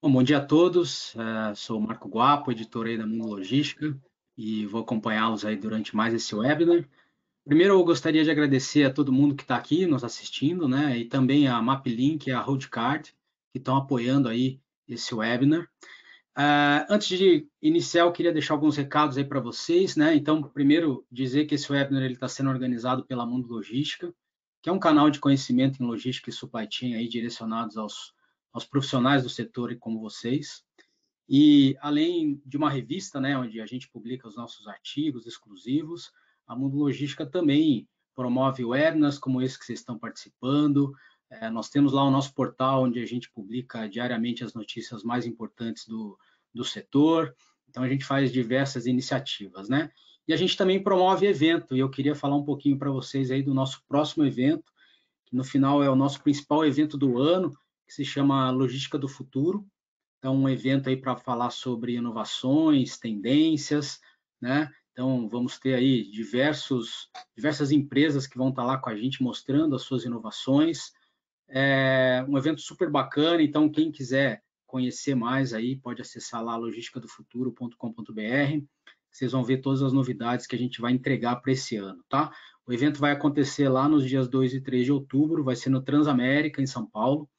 Bom dia a todos. Sou o Marco Guapo, editor aí da Mundo Logística, e vou acompanhá-los aí durante mais esse webinar. Primeiro, eu gostaria de agradecer a todo mundo que está aqui nos assistindo, né, e também a MapLink e a Roadcard, que estão apoiando aí esse webinar. Antes de iniciar, eu queria deixar alguns recados aí para vocês, né? Então, primeiro, dizer que esse webinar está sendo organizado pela Mundo Logística, que é um canal de conhecimento em logística e supply chain aí direcionados aos profissionais do setor e como vocês. E além de uma revista, né, onde a gente publica os nossos artigos exclusivos, a Mundo Logística também promove webinars como esse que vocês estão participando. Nós temos lá o nosso portal onde a gente publica diariamente as notícias mais importantes do setor. Então a gente faz diversas iniciativas, né? E a gente também promove evento, e eu queria falar um pouquinho para vocês aí do nosso próximo evento, que no final é o nosso principal evento do ano, que se chama Logística do Futuro. Então, um evento aí para falar sobre inovações, tendências, né? Então, vamos ter aí diversas empresas que vão estar lá com a gente mostrando as suas inovações. É um evento super bacana, então quem quiser conhecer mais aí pode acessar lá logisticadofuturo.com.br. Vocês vão ver todas as novidades que a gente vai entregar para esse ano, tá? O evento vai acontecer lá nos dias 2 e 3 de outubro, vai ser no Transamérica, em São Paulo.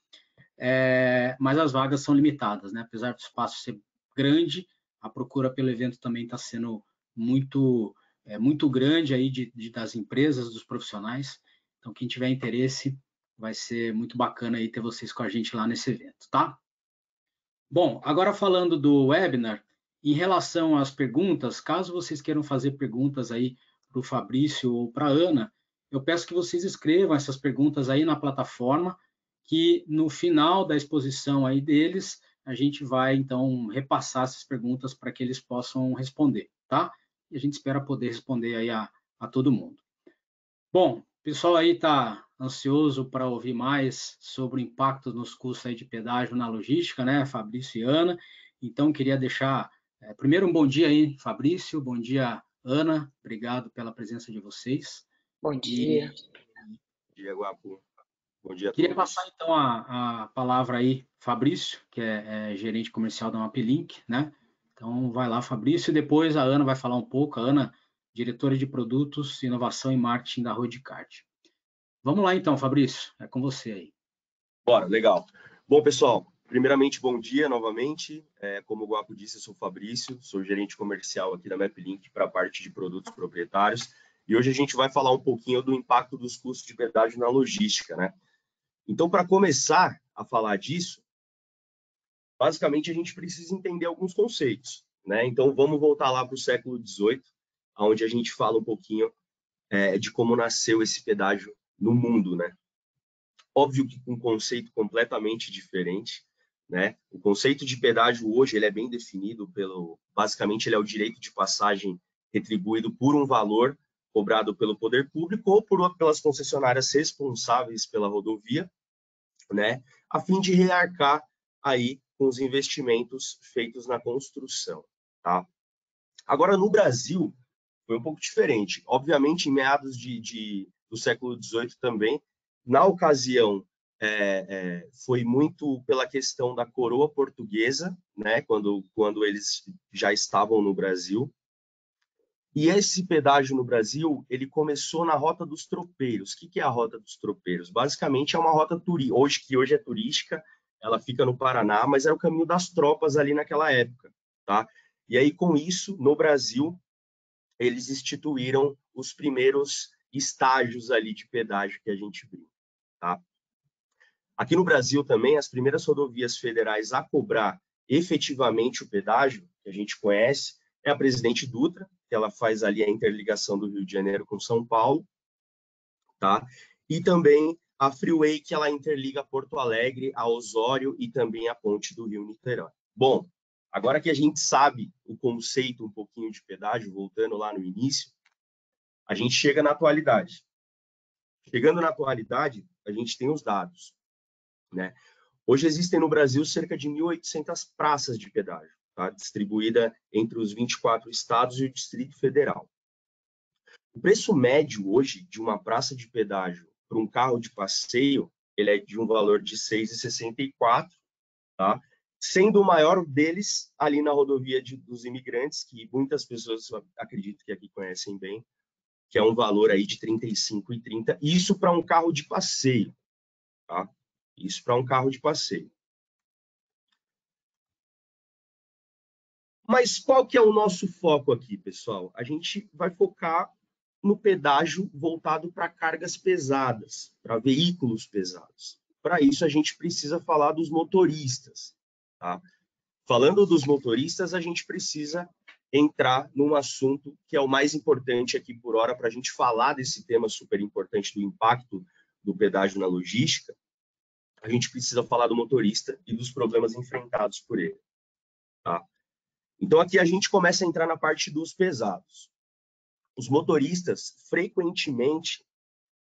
Mas as vagas são limitadas, né? Apesar do espaço ser grande, a procura pelo evento também está sendo muito grande aí das empresas, dos profissionais. Então, quem tiver interesse, vai ser muito bacana aí ter vocês com a gente lá nesse evento, tá? Bom, agora falando do webinar, em relação às perguntas, caso vocês queiram fazer perguntas aí para o Fabrício ou para a Ana, eu peço que vocês escrevam essas perguntas aí na plataforma, que no final da exposição aí deles, a gente vai, então, repassar essas perguntas para que eles possam responder, tá? E a gente espera poder responder aí a todo mundo. Bom, o pessoal aí está ansioso para ouvir mais sobre o impacto nos custos aí de pedágio na logística, né, Fabrício e Ana? Então, queria deixar, primeiro, um bom dia aí, Fabrício, bom dia, Ana, obrigado pela presença de vocês. Bom dia. Bom dia, Guapo. Bom dia a Queria todos. passar, então, a palavra aí, Fabrício, que é gerente comercial da MapLink, né? Então, vai lá, Fabrício, e depois a Ana vai falar um pouco, a Ana, diretora de produtos, inovação e marketing da Roadcard. Vamos lá, então, Fabrício, é com você aí. Bora, legal. Bom, pessoal, primeiramente, bom dia novamente. Como o Guapo disse, eu sou o Fabrício, sou gerente comercial aqui da MapLink para a parte de produtos proprietários. E hoje a gente vai falar um pouquinho do impacto dos custos de pedágio na logística, né? Então, para começar a falar disso, basicamente a gente precisa entender alguns conceitos, né? Então, vamos voltar lá para o século XVIII, onde a gente fala um pouquinho de como nasceu esse pedágio no mundo, né? Óbvio que com um conceito completamente diferente, né? O conceito de pedágio hoje ele é bem definido basicamente ele é o direito de passagem retribuído por um valor cobrado pelo poder público ou pelas concessionárias responsáveis pela rodovia, né? A fim de rearcar aí com os investimentos feitos na construção, tá? Agora no Brasil foi um pouco diferente. Obviamente, em meados do século XVIII também, na ocasião, foi muito pela questão da coroa portuguesa, né, quando eles já estavam no Brasil. E esse pedágio no Brasil, ele começou na Rota dos Tropeiros. O que é a Rota dos Tropeiros? Basicamente, é uma rota que hoje é turística, ela fica no Paraná, mas era o caminho das tropas ali naquela época, tá? E aí, com isso, no Brasil, eles instituíram os primeiros estágios ali de pedágio que a gente viu, tá? Aqui no Brasil também, as primeiras rodovias federais a cobrar efetivamente o pedágio, que a gente conhece, é a Presidente Dutra, que ela faz ali a interligação do Rio de Janeiro com São Paulo, tá? E também a Freeway, que ela interliga Porto Alegre a Osório e também a Ponte do Rio-Niterói. Bom, agora que a gente sabe o conceito um pouquinho de pedágio, voltando lá no início, a gente chega na atualidade. Chegando na atualidade, a gente tem os dados, né? Hoje existem no Brasil cerca de 1.800 praças de pedágio, tá? Distribuída entre os 24 estados e o Distrito Federal. O preço médio hoje de uma praça de pedágio para um carro de passeio, ele é de um valor de R$ 6,64, tá? sendo o maior deles ali na rodovia dos imigrantes, que muitas pessoas acredito que aqui conhecem bem, que é um valor aí de R$ 35,30, isso para um carro de passeio, tá? Isso para um carro de passeio. Mas qual que é o nosso foco aqui, pessoal? A gente vai focar no pedágio voltado para cargas pesadas, para veículos pesados. Para isso, a gente precisa falar dos motoristas, tá? Falando dos motoristas, a gente precisa entrar num assunto que é o mais importante aqui por hora para a gente falar desse tema super importante do impacto do pedágio na logística. A gente precisa falar do motorista e dos problemas enfrentados por ele, tá? Então, aqui a gente começa a entrar na parte dos pesados. Os motoristas, frequentemente,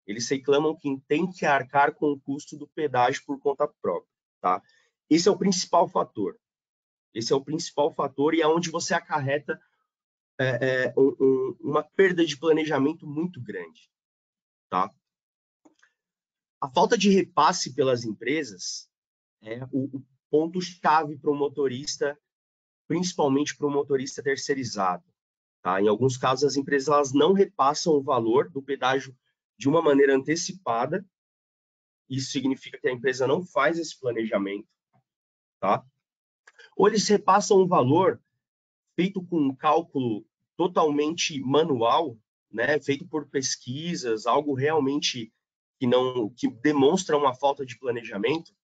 eles reclamam que tem que arcar com o custo do pedágio por conta própria, tá? Esse é o principal fator. Esse é o principal fator e é onde você acarreta uma perda de planejamento muito grande, tá? A falta de repasse pelas empresas é o ponto-chave para o motorista, principalmente para o motorista terceirizado. Tá? Em alguns casos, as empresas elas não repassam o valor do pedágio de uma maneira antecipada. Isso significa que a empresa não faz esse planejamento. Tá? Ou eles repassam o valor feito com um cálculo totalmente manual, né? Feito por pesquisas, algo realmente que demonstra uma falta de planejamento.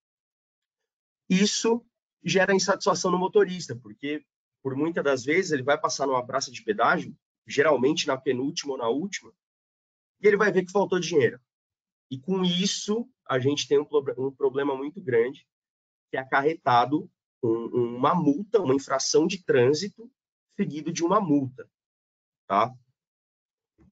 Isso gera insatisfação no motorista, porque por muitas das vezes ele vai passar numa praça de pedágio, geralmente na penúltima ou na última, e ele vai ver que faltou dinheiro. E com isso, a gente tem um problema muito grande, que é acarretado uma multa, uma infração de trânsito, seguido de uma multa. Tá?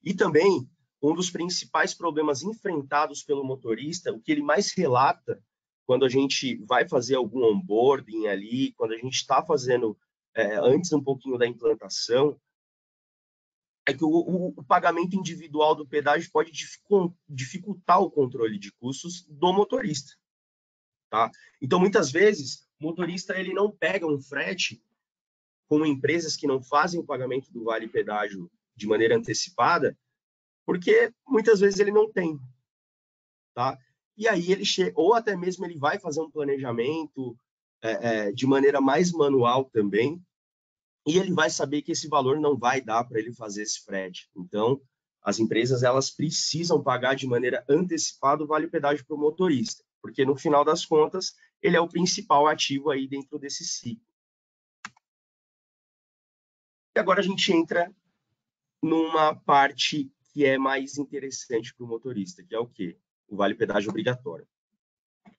E também, um dos principais problemas enfrentados pelo motorista, o que ele mais relata quando a gente vai fazer algum onboarding ali, quando a gente está fazendo antes um pouquinho da implantação, é que o pagamento individual do pedágio pode dificultar o controle de custos do motorista. Tá? Então, muitas vezes, o motorista ele não pega um frete com empresas que não fazem o pagamento do vale pedágio de maneira antecipada, porque muitas vezes ele não tem. Tá? E aí ele chega, ou até mesmo ele vai fazer um planejamento de maneira mais manual também, e ele vai saber que esse valor não vai dar para ele fazer esse frete. Então, as empresas elas precisam pagar de maneira antecipada o vale-pedágio para o motorista, porque no final das contas, ele é o principal ativo aí dentro desse ciclo. E agora a gente entra numa parte que é mais interessante para o motorista, que é o quê? O vale-pedágio obrigatório.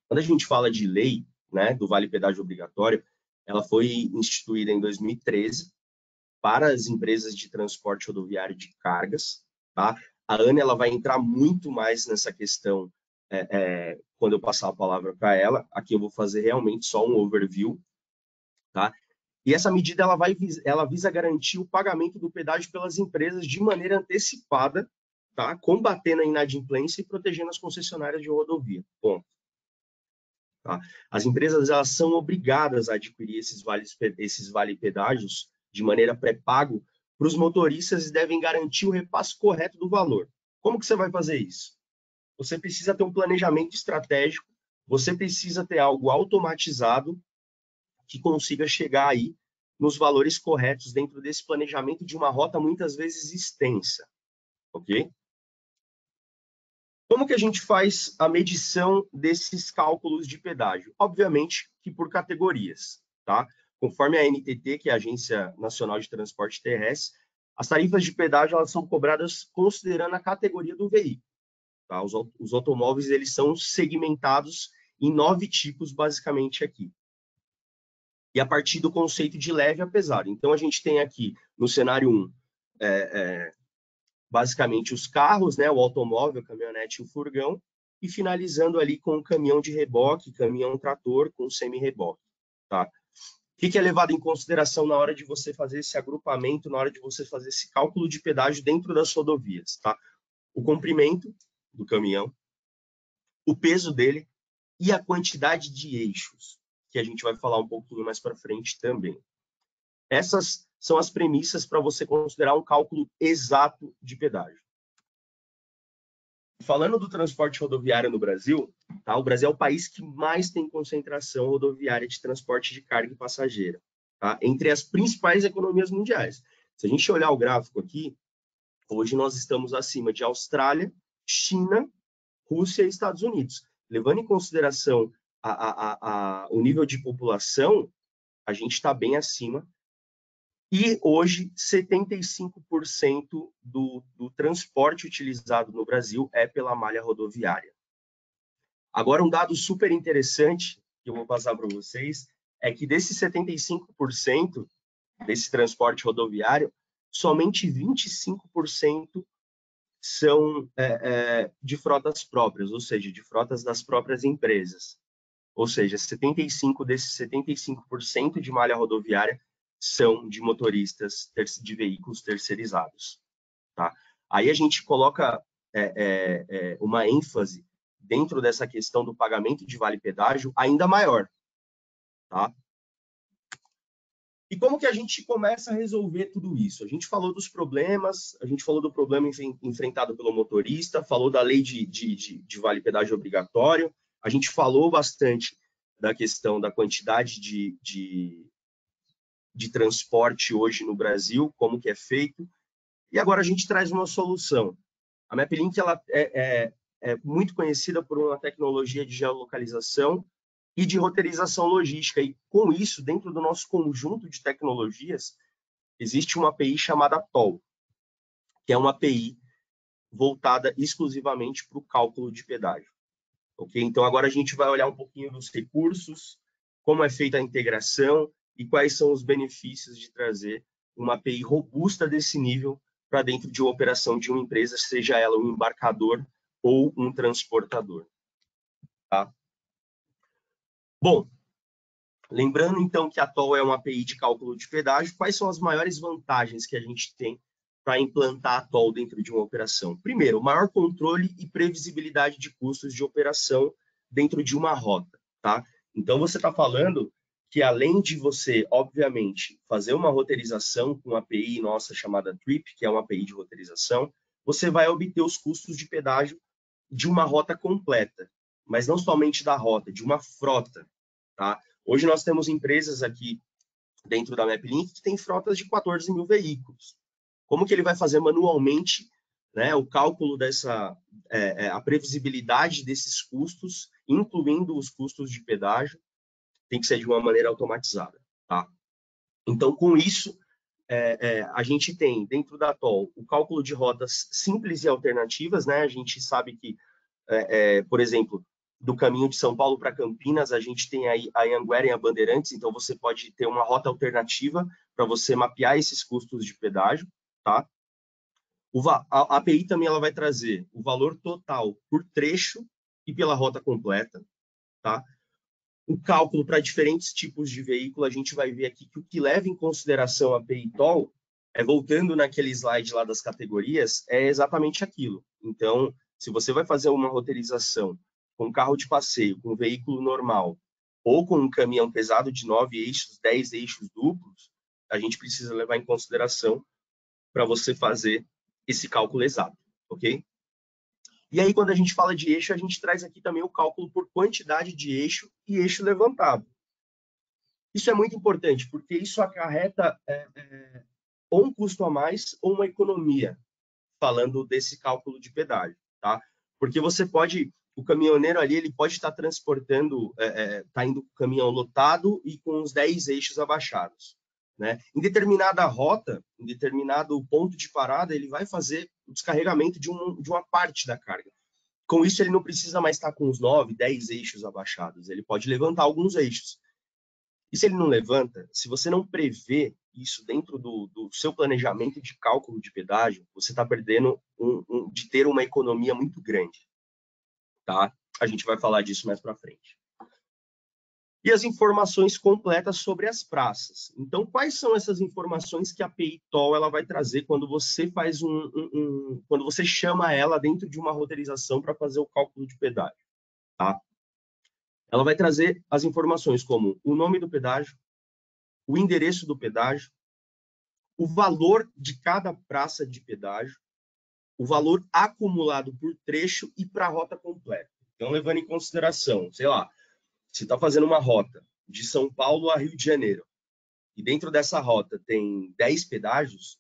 Quando a gente fala de lei, né, do vale-pedágio obrigatório, ela foi instituída em 2013 para as empresas de transporte rodoviário de cargas. Tá? A Ana ela vai entrar muito mais nessa questão quando eu passar a palavra para ela. Aqui eu vou fazer realmente só um overview. Tá? E essa medida ela visa garantir o pagamento do pedágio pelas empresas de maneira antecipada, tá? Combatendo a inadimplência e protegendo as concessionárias de rodovia. Ponto. Tá? As empresas elas são obrigadas a adquirir esses vale-pedágios de maneira pré-pago para os motoristas e devem garantir o repasse correto do valor. Como que você vai fazer isso? Você precisa ter um planejamento estratégico, você precisa ter algo automatizado que consiga chegar aí nos valores corretos dentro desse planejamento de uma rota muitas vezes extensa, ok? Como que a gente faz a medição desses cálculos de pedágio? Obviamente que por categorias, tá? Conforme a NTT, que é a Agência Nacional de Transporte Terrestre, as tarifas de pedágio elas são cobradas considerando a categoria do veículo. Tá? Os automóveis eles são segmentados em 9 tipos, basicamente, aqui. E a partir do conceito de leve a pesado. Então, a gente tem aqui, no cenário 1, basicamente os carros, né, o automóvel, a caminhonete e o furgão, e finalizando ali com o caminhão de reboque, caminhão trator com semi-reboque. Tá? O que é levado em consideração na hora de você fazer esse agrupamento, na hora de você fazer esse cálculo de pedágio dentro das rodovias? Tá? O comprimento do caminhão, o peso dele e a quantidade de eixos. que a gente vai falar um pouquinho mais para frente também. Essas são as premissas para você considerar um cálculo exato de pedágio. Falando do transporte rodoviário no Brasil, tá? O Brasil é o país que mais tem concentração rodoviária de transporte de carga e passageira, tá? Entre as principais economias mundiais. Se a gente olhar o gráfico aqui, hoje nós estamos acima de Austrália, China, Rússia e Estados Unidos. Levando em consideração o nível de população, a gente está bem acima. E hoje, 75% do transporte utilizado no Brasil é pela malha rodoviária. Agora, um dado super interessante que eu vou passar para vocês é que desses 75% desse transporte rodoviário, somente 25% são de frotas próprias, ou seja, de frotas das próprias empresas. Ou seja, 75% desses 75% de malha rodoviária são de motoristas de veículos terceirizados. Tá? Aí a gente coloca uma ênfase dentro dessa questão do pagamento de vale-pedágio ainda maior. Tá? E como que a gente começa a resolver tudo isso? A gente falou dos problemas, a gente falou do problema enfrentado pelo motorista, falou da lei de vale-pedágio obrigatório, a gente falou bastante da questão da quantidade de transporte hoje no Brasil, como que é feito, e agora a gente traz uma solução. A MapLink ela é muito conhecida por uma tecnologia de geolocalização e de roteirização logística, e com isso, dentro do nosso conjunto de tecnologias, existe uma API chamada TOL, que é uma API voltada exclusivamente para o cálculo de pedágio. Okay? Então, agora a gente vai olhar um pouquinho dos recursos, como é feita a integração e quais são os benefícios de trazer uma API robusta desse nível para dentro de uma operação de uma empresa, seja ela um embarcador ou um transportador. Tá? Bom, lembrando então que a TOL é uma API de cálculo de pedágio, quais são as maiores vantagens que a gente tem para implantar a TOL dentro de uma operação? Primeiro, maior controle e previsibilidade de custos de operação dentro de uma rota. Tá? Então, você está falando que além de você, obviamente, fazer uma roteirização com uma API nossa chamada Trip, que é uma API de roteirização, você vai obter os custos de pedágio de uma rota completa, mas não somente da rota, de uma frota. Tá? Hoje nós temos empresas aqui dentro da MapLink que tem frotas de 14 mil veículos. Como que ele vai fazer manualmente, né, o cálculo a previsibilidade desses custos, incluindo os custos de pedágio, tem que ser de uma maneira automatizada. Tá? Então, com isso, a gente tem dentro da TOL o cálculo de rotas simples e alternativas. Né? A gente sabe que, por exemplo, do caminho de São Paulo para Campinas, a gente tem aí a Anhanguera e a Bandeirantes, então você pode ter uma rota alternativa para você mapear esses custos de pedágio. Tá? A API também ela vai trazer o valor total por trecho e pela rota completa. Tá? O cálculo para diferentes tipos de veículo, a gente vai ver aqui que o que leva em consideração a API TOL, voltando naquele slide lá das categorias, é exatamente aquilo. Então, se você vai fazer uma roteirização com carro de passeio, com veículo normal, ou com um caminhão pesado de 9 eixos, 10 eixos duplos, a gente precisa levar em consideração para você fazer esse cálculo exato, ok? E aí, quando a gente fala de eixo, a gente traz aqui também o cálculo por quantidade de eixo e eixo levantado. Isso é muito importante, porque isso acarreta ou um custo a mais ou uma economia, falando desse cálculo de pedágio. Tá? Porque você pode, o caminhoneiro ali, ele pode estar transportando, está indo com o caminhão lotado e com os 10 eixos abaixados. Né? Em determinada rota, em determinado ponto de parada, ele vai fazer o descarregamento de uma parte da carga. Com isso, ele não precisa mais estar com os 9, 10 eixos abaixados. Ele pode levantar alguns eixos. E se ele não levanta, se você não prevê isso dentro do seu planejamento de cálculo de pedágio, você está perdendo de ter uma economia muito grande. Tá? A gente vai falar disso mais para frente. E as informações completas sobre as praças. Então, quais são essas informações que a API TOL ela vai trazer quando você faz quando você chama ela dentro de uma roteirização para fazer o cálculo de pedágio? Tá? ela vai trazer as informações como o nome do pedágio, o endereço do pedágio, o valor de cada praça de pedágio, o valor acumulado por trecho e para a rota completa. Então, levando em consideração, sei lá, se está fazendo uma rota de São Paulo a Rio de Janeiro, e dentro dessa rota tem 10 pedágios,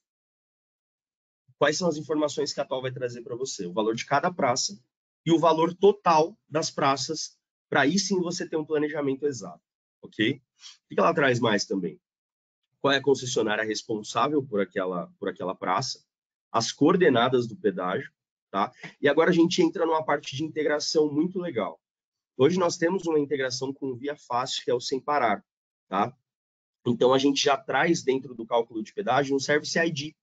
quais são as informações que a TOL vai trazer para você? O valor de cada praça e o valor total das praças, para aí sim você ter um planejamento exato, ok? O que ela traz mais também? Qual é a concessionária responsável por aquela praça, as coordenadas do pedágio, tá? E agora a gente entra numa parte de integração muito legal. Hoje nós temos uma integração com o Via Fácil, que é o Sem Parar, tá? Então a gente já traz dentro do cálculo de pedágio um Service ID,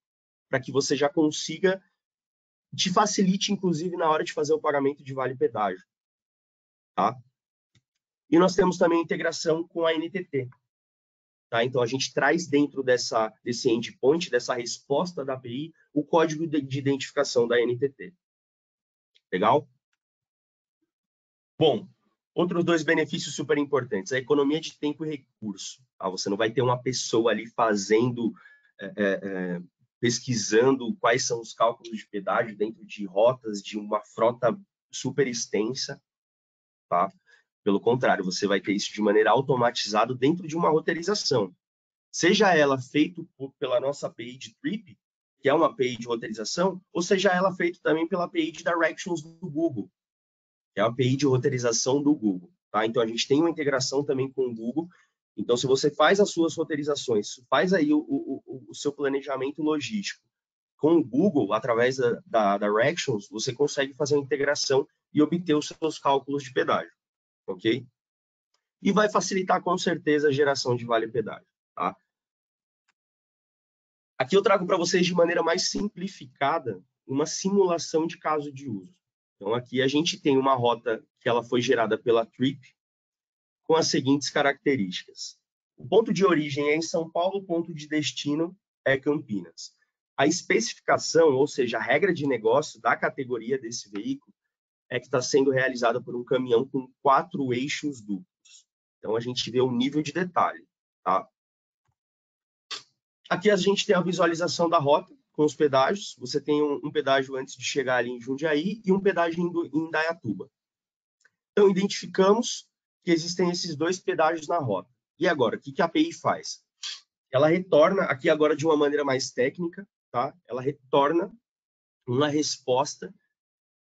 para que você já consiga, te facilite, inclusive, na hora de fazer o pagamento de vale pedágio, tá? E nós temos também a integração com a NTT, tá? Então, a gente traz dentro desse endpoint, dessa resposta da API, o código de identificação da NTT. Legal? Bom, outros dois benefícios super importantes. A economia de tempo e recurso. Tá? Você não vai ter uma pessoa ali fazendo, pesquisando quais são os cálculos de pedágio dentro de rotas de uma frota super extensa, tá? Pelo contrário, você vai ter isso de maneira automatizada dentro de uma roteirização. Seja ela feito pela nossa API de Trip, que é uma API de roteirização, ou seja ela feito também pela API de Directions do Google, que é a API de roteirização do Google. Tá? Então, a gente tem uma integração também com o Google. Então, se você faz as suas roteirizações, faz aí o seu planejamento logístico com o Google, através da Directions, você consegue fazer uma integração e obter os seus cálculos de pedágio, ok? E vai facilitar, com certeza, a geração de vale pedágio, tá? Aqui eu trago para vocês, de maneira mais simplificada, uma simulação de caso de uso. Então, aqui a gente tem uma rota que ela foi gerada pela Trip, com as seguintes características. O ponto de origem é em São Paulo, o ponto de destino é Campinas. A especificação, ou seja, a regra de negócio da categoria desse veículo, é que está sendo realizada por um caminhão com 4 eixos duplos. Então, a gente vê o nível de detalhe, tá? Aqui a gente tem a visualização da rota com os pedágios. Você tem um pedágio antes de chegar ali em Jundiaí e um pedágio em Indaiatuba. Então, identificamos que existem esses 2 pedágios na rota. E agora, o que a API faz? Ela retorna, aqui agora de uma maneira mais técnica, tá? Ela retorna uma resposta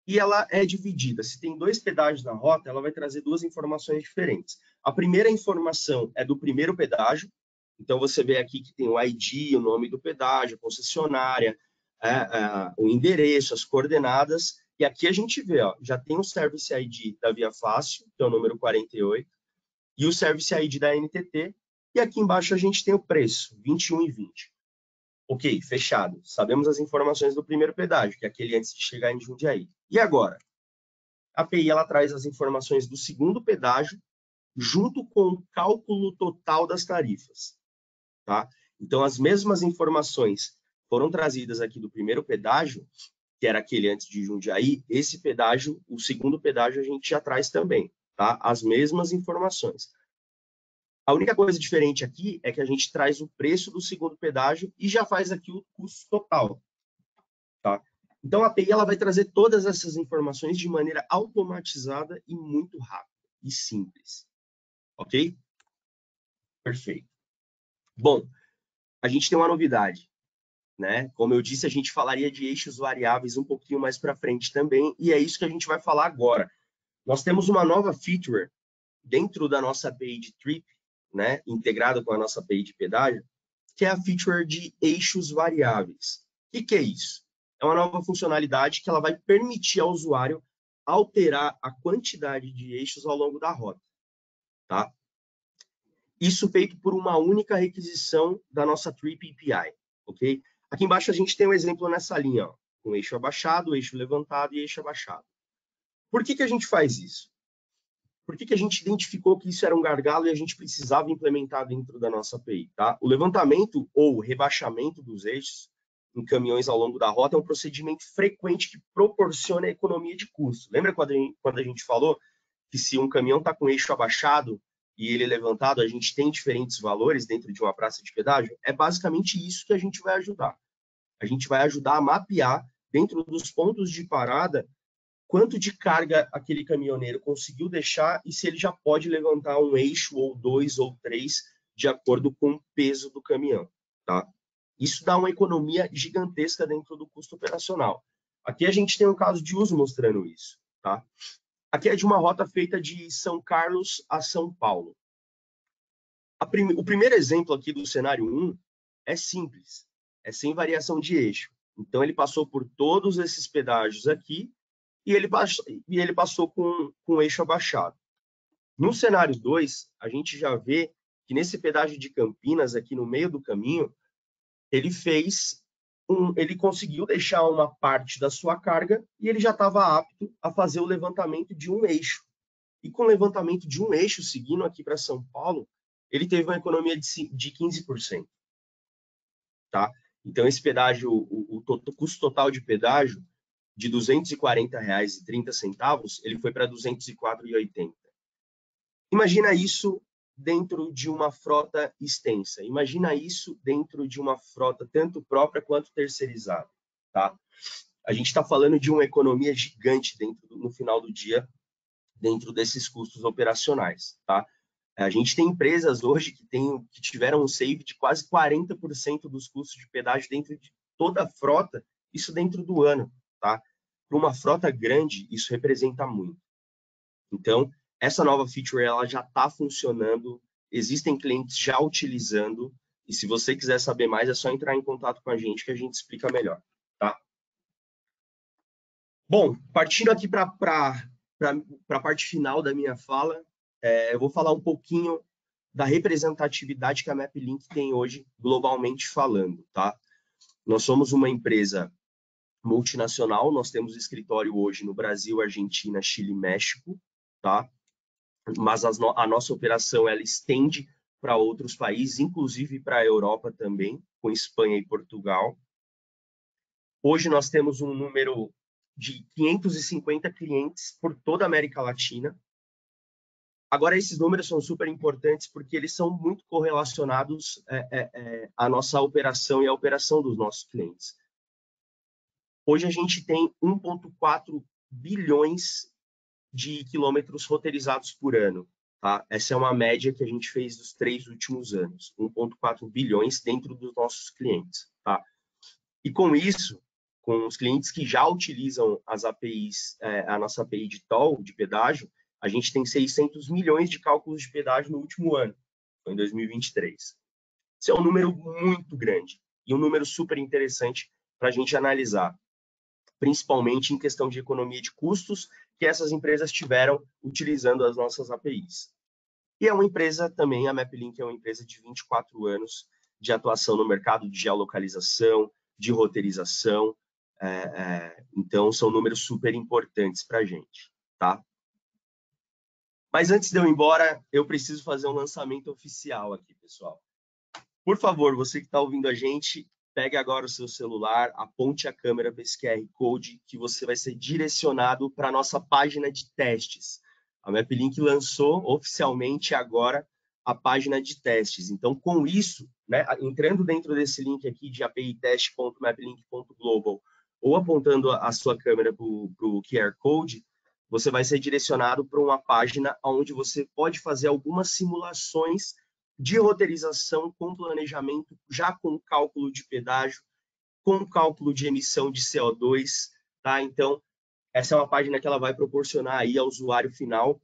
e ela é dividida. Se tem 2 pedágios na rota, ela vai trazer 2 informações diferentes. A primeira informação é do primeiro pedágio. Então, você vê aqui que tem o ID, o nome do pedágio, a concessionária, o endereço, as coordenadas. E aqui a gente vê, ó, já tem o Service ID da Via Fácil, que é o número 48, e o Service ID da NTT. E aqui embaixo a gente tem o preço, 21,20. Ok, fechado. Sabemos as informações do primeiro pedágio, que é aquele antes de chegar em Jundiaí. E agora? A API ela traz as informações do segundo pedágio, junto com o cálculo total das tarifas. Tá? Então, as mesmas informações foram trazidas aqui do primeiro pedágio, que era aquele antes de Jundiaí. Esse pedágio, o segundo pedágio, a gente já traz também, tá? As mesmas informações. A única coisa diferente aqui é que a gente traz o preço do segundo pedágio e já faz aqui o custo total, tá? Então, a API ela vai trazer todas essas informações de maneira automatizada e muito rápida e simples, ok? Perfeito. Bom, a gente tem uma novidade, né? Como eu disse, a gente falaria de eixos variáveis um pouquinho mais para frente também, e é isso que a gente vai falar agora. Nós temos uma nova feature dentro da nossa API de Trip, né? Integrada com a nossa API de pedágio, que é a feature de eixos variáveis. O que é isso? É uma nova funcionalidade que ela vai permitir ao usuário alterar a quantidade de eixos ao longo da rota, tá? Isso feito por uma única requisição da nossa Trip API, ok? Aqui embaixo a gente tem um exemplo nessa linha, ó, com eixo abaixado, eixo levantado e eixo abaixado. Por que a gente faz isso? Por que a gente identificou que isso era um gargalo e a gente precisava implementar dentro da nossa API, tá? O levantamento ou rebaixamento dos eixos em caminhões ao longo da rota é um procedimento frequente que proporciona economia de custo. Lembra quando a gente falou que se um caminhão está com o eixo abaixado e ele levantado, a gente tem diferentes valores dentro de uma praça de pedágio? É basicamente isso que a gente vai ajudar. A gente vai ajudar a mapear, dentro dos pontos de parada, quanto de carga aquele caminhoneiro conseguiu deixar e se ele já pode levantar um eixo, ou 2, ou 3, de acordo com o peso do caminhão. Tá? Isso dá uma economia gigantesca dentro do custo operacional. Aqui a gente tem um caso de uso mostrando isso. Tá? Aqui é de uma rota feita de São Carlos a São Paulo. O primeiro exemplo aqui do cenário 1 é simples, é sem variação de eixo. Então, ele passou por todos esses pedágios aqui e ele passou com o eixo abaixado. No cenário 2, a gente já vê que nesse pedágio de Campinas, aqui no meio do caminho, ele conseguiu deixar uma parte da sua carga e ele já estava apto a fazer o levantamento de um eixo. E com o levantamento de um eixo, seguindo aqui para São Paulo, ele teve uma economia de 15%. Tá? Então, esse pedágio, o custo total de pedágio, de R$ 240,30, ele foi para R$ 204,80. Imagina isso dentro de uma frota extensa. Imagina isso dentro de uma frota tanto própria quanto terceirizada. Tá? A gente está falando de uma economia gigante no final do dia, dentro desses custos operacionais. Tá? A gente tem empresas hoje que tiveram um save de quase 40% dos custos de pedágio dentro de toda a frota, isso dentro do ano. Tá? Para uma frota grande, isso representa muito. Então, essa nova feature ela já está funcionando, existem clientes já utilizando, e se você quiser saber mais, é só entrar em contato com a gente que a gente explica melhor. Tá? Bom, partindo aqui para a parte final da minha fala, eu vou falar um pouquinho da representatividade que a MapLink tem hoje, globalmente falando. Tá? Nós somos uma empresa multinacional, nós temos escritório hoje no Brasil, Argentina, Chile e México, tá? Mas a nossa operação ela estende para outros países, inclusive para a Europa também, com Espanha e Portugal. Hoje nós temos um número de 550 clientes por toda a América Latina. Agora, esses números são super importantes porque eles são muito correlacionados à nossa operação e à operação dos nossos clientes. Hoje a gente tem 1,4 bilhões de quilômetros roteirizados por ano. Tá? Essa é uma média que a gente fez dos 3 últimos anos. 1,4 bilhões dentro dos nossos clientes. Tá? E com isso, com os clientes que já utilizam as APIs, a nossa API de toll, de pedágio, a gente tem 600 milhões de cálculos de pedágio no último ano, foi em 2023. Isso é um número muito grande e um número super interessante para a gente analisar, principalmente em questão de economia de custos que essas empresas tiveram utilizando as nossas APIs. E é uma empresa também, a MapLink é uma empresa de 24 anos de atuação no mercado de geolocalização, de roteirização, então são números super importantes para a gente, tá? Mas antes de eu ir embora, eu preciso fazer um lançamento oficial aqui, pessoal. Por favor, você que está ouvindo a gente, pegue agora o seu celular, aponte a câmera para esse QR Code, que você vai ser direcionado para a nossa página de testes. A MapLink lançou oficialmente agora a página de testes. Então, com isso, né, entrando dentro desse link aqui de apitest.maplink.global ou apontando a sua câmera para o QR Code, você vai ser direcionado para uma página onde você pode fazer algumas simulações de roteirização com planejamento, já com cálculo de pedágio, com cálculo de emissão de CO2, tá? Então, essa é uma página que ela vai proporcionar aí ao usuário final,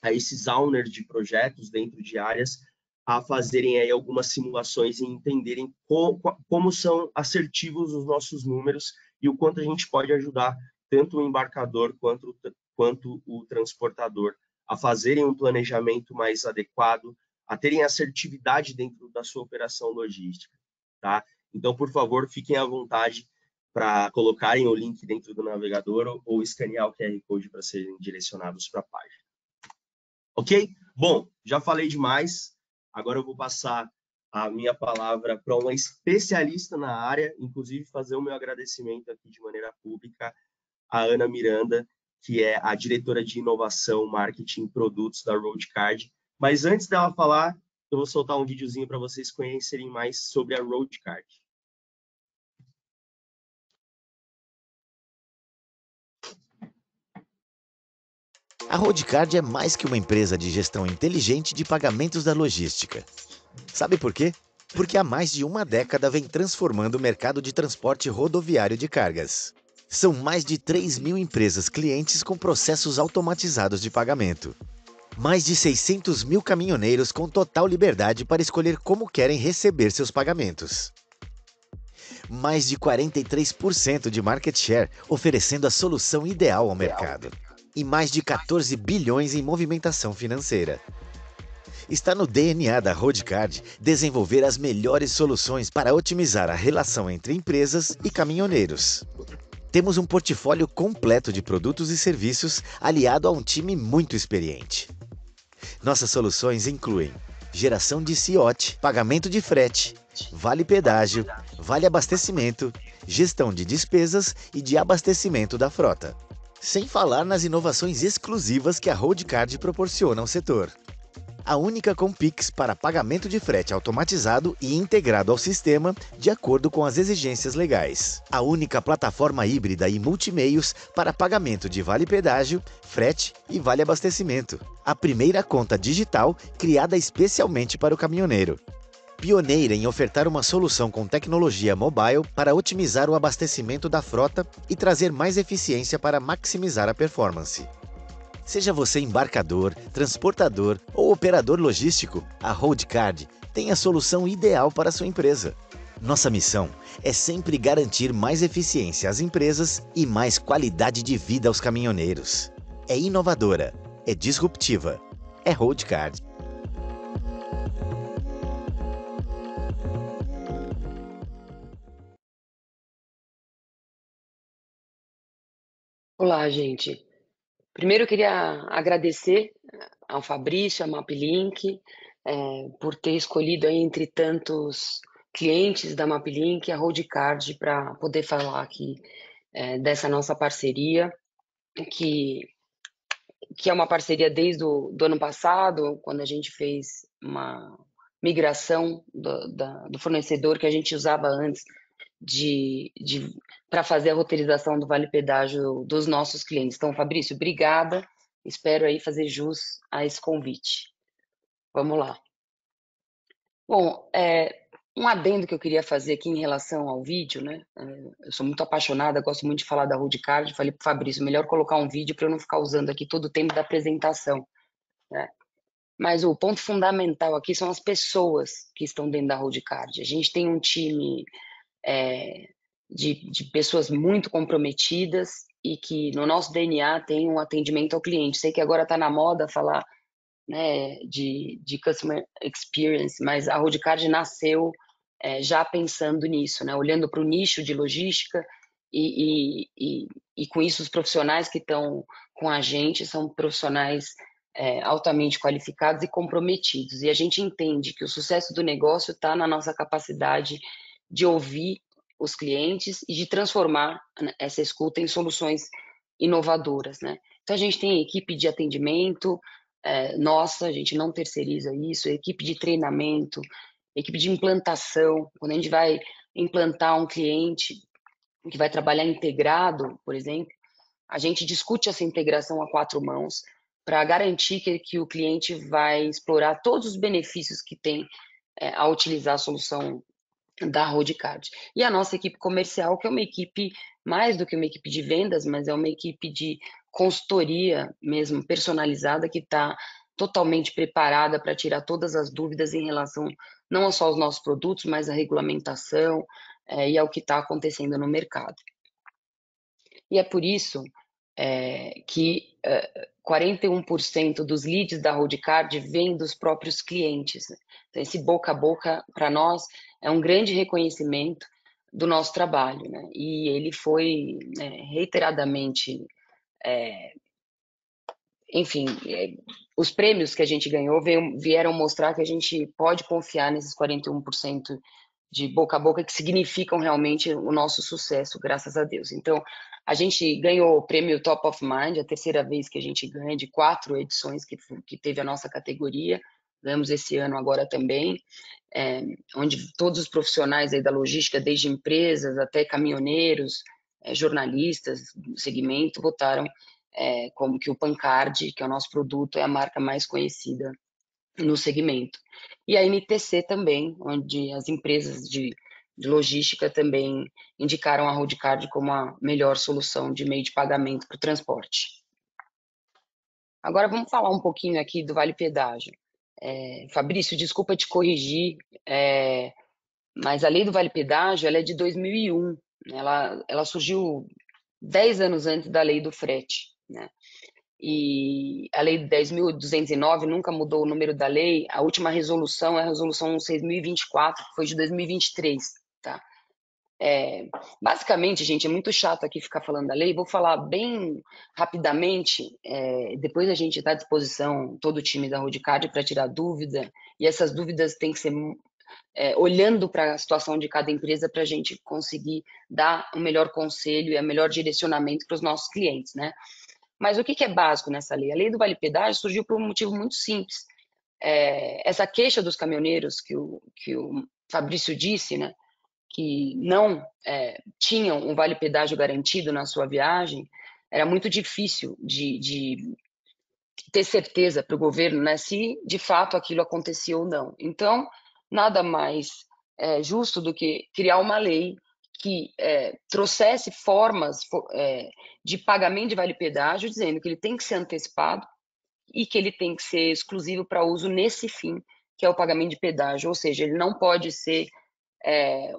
a esses owners de projetos dentro de áreas, a fazerem aí algumas simulações e entenderem como são assertivos os nossos números e o quanto a gente pode ajudar tanto o embarcador quanto o transportador a fazerem um planejamento mais adequado, a terem assertividade dentro da sua operação logística, tá? Então, por favor, fiquem à vontade para colocarem o link dentro do navegador ou escanear o QR Code para serem direcionados para a página. Ok? Bom, já falei demais. Agora eu vou passar a minha palavra para uma especialista na área, inclusive fazer o meu agradecimento aqui de maneira pública à Ana Miranda, que é a diretora de inovação, marketing e produtos da Roadcard. Mas antes dela falar, eu vou soltar um videozinho para vocês conhecerem mais sobre a Roadcard. A Roadcard é mais que uma empresa de gestão inteligente de pagamentos da logística. Sabe por quê? Porque há mais de uma década vem transformando o mercado de transporte rodoviário de cargas. São mais de 3.000 empresas clientes com processos automatizados de pagamento. Mais de 600 mil caminhoneiros com total liberdade para escolher como querem receber seus pagamentos. Mais de 43% de market share, oferecendo a solução ideal ao mercado. E mais de 14 bilhões em movimentação financeira. Está no DNA da Roadcard desenvolver as melhores soluções para otimizar a relação entre empresas e caminhoneiros. Temos um portfólio completo de produtos e serviços aliado a um time muito experiente. Nossas soluções incluem geração de CIOT, pagamento de frete, vale pedágio, vale abastecimento, gestão de despesas e de abastecimento da frota. Sem falar nas inovações exclusivas que a Roadcard proporciona ao setor. A única com Pix para pagamento de frete automatizado e integrado ao sistema de acordo com as exigências legais. A única plataforma híbrida e multimeios para pagamento de vale pedágio, frete e vale abastecimento. A primeira conta digital criada especialmente para o caminhoneiro. Pioneira em ofertar uma solução com tecnologia mobile para otimizar o abastecimento da frota e trazer mais eficiência para maximizar a performance. Seja você embarcador, transportador ou operador logístico, a Roadcard tem a solução ideal para a sua empresa. Nossa missão é sempre garantir mais eficiência às empresas e mais qualidade de vida aos caminhoneiros. É inovadora, é disruptiva, é Roadcard. Olá, gente. Primeiro eu queria agradecer ao Fabrício, à MapLink, por ter escolhido aí entre tantos clientes da MapLink a Roadcard para poder falar aqui dessa nossa parceria, que é uma parceria desde do ano passado, quando a gente fez uma migração do fornecedor que a gente usava antes para fazer a roteirização do Vale Pedágio dos nossos clientes. Então, Fabrício, obrigada. Espero aí fazer jus a esse convite. Vamos lá. Bom, um adendo que eu queria fazer aqui em relação ao vídeo, né? Eu sou muito apaixonada, gosto muito de falar da Roadcard. Falei para o Fabrício, melhor colocar um vídeo para eu não ficar usando aqui todo o tempo da apresentação, né? Mas o ponto fundamental aqui são as pessoas que estão dentro da Roadcard. A gente tem um time de pessoas muito comprometidas e que no nosso DNA tem um atendimento ao cliente. Sei que agora está na moda falar, né, de customer experience, mas a Roadcard nasceu já pensando nisso, né, olhando para o nicho de logística e com isso os profissionais que estão com a gente são profissionais altamente qualificados e comprometidos. E a gente entende que o sucesso do negócio está na nossa capacidade de ouvir os clientes e de transformar essa escuta em soluções inovadoras, né? Então a gente tem equipe de atendimento nossa, a gente não terceiriza isso, equipe de treinamento, equipe de implantação. Quando a gente vai implantar um cliente que vai trabalhar integrado, por exemplo, a gente discute essa integração a 4 mãos para garantir que o cliente vai explorar todos os benefícios que tem ao utilizar a solução da Roadcard. E a nossa equipe comercial, que é uma equipe mais do que uma equipe de vendas, mas é uma equipe de consultoria mesmo, personalizada, que está totalmente preparada para tirar todas as dúvidas em relação não só aos nossos produtos, mas à regulamentação e ao que está acontecendo no mercado. E é por isso que 41% dos leads da Roadcard vêm dos próprios clientes. Então, esse boca a boca, para nós, é um grande reconhecimento do nosso trabalho, né? E ele foi reiteradamente, enfim, os prêmios que a gente ganhou vieram mostrar que a gente pode confiar nesses 41% de boca a boca, que significam realmente o nosso sucesso, graças a Deus. Então, A gente ganhou o prêmio Top of Mind, a terceira vez que a gente ganha, de 4 edições que teve a nossa categoria. Ganhamos esse ano agora também, onde todos os profissionais aí da logística, desde empresas até caminhoneiros, jornalistas do segmento, votaram como que o Pancard, que é o nosso produto, é a marca mais conhecida no segmento. E a MPC também, onde as empresas de logística também indicaram a Roadcard como a melhor solução de meio de pagamento para o transporte. Agora vamos falar um pouquinho aqui do Vale Pedágio. Fabrício, desculpa te corrigir, mas a lei do Vale Pedágio ela é de 2001. Ela surgiu 10 anos antes da lei do frete, né? E a lei 10.209 nunca mudou o número da lei. A última resolução é a resolução 6.024, que foi de 2023, tá? Basicamente, gente, é muito chato aqui ficar falando da lei. Vou falar bem rapidamente, depois a gente está à disposição, todo o time da Roadcard, para tirar dúvida, e essas dúvidas têm que ser olhando para a situação de cada empresa para a gente conseguir dar o melhor conselho e o melhor direcionamento para os nossos clientes, né? Mas o que é básico nessa lei? A lei do Vale Pedágio surgiu por um motivo muito simples. Essa queixa dos caminhoneiros que o Fabrício disse, né, que não tinham um Vale Pedágio garantido na sua viagem, era muito difícil de ter certeza para o governo, né, se de fato aquilo acontecia ou não. Então, nada mais justo do que criar uma lei que trouxesse formas de pagamento de Vale Pedágio, dizendo que ele tem que ser antecipado e que ele tem que ser exclusivo para uso nesse fim, que é o pagamento de pedágio, ou seja, ele não pode ser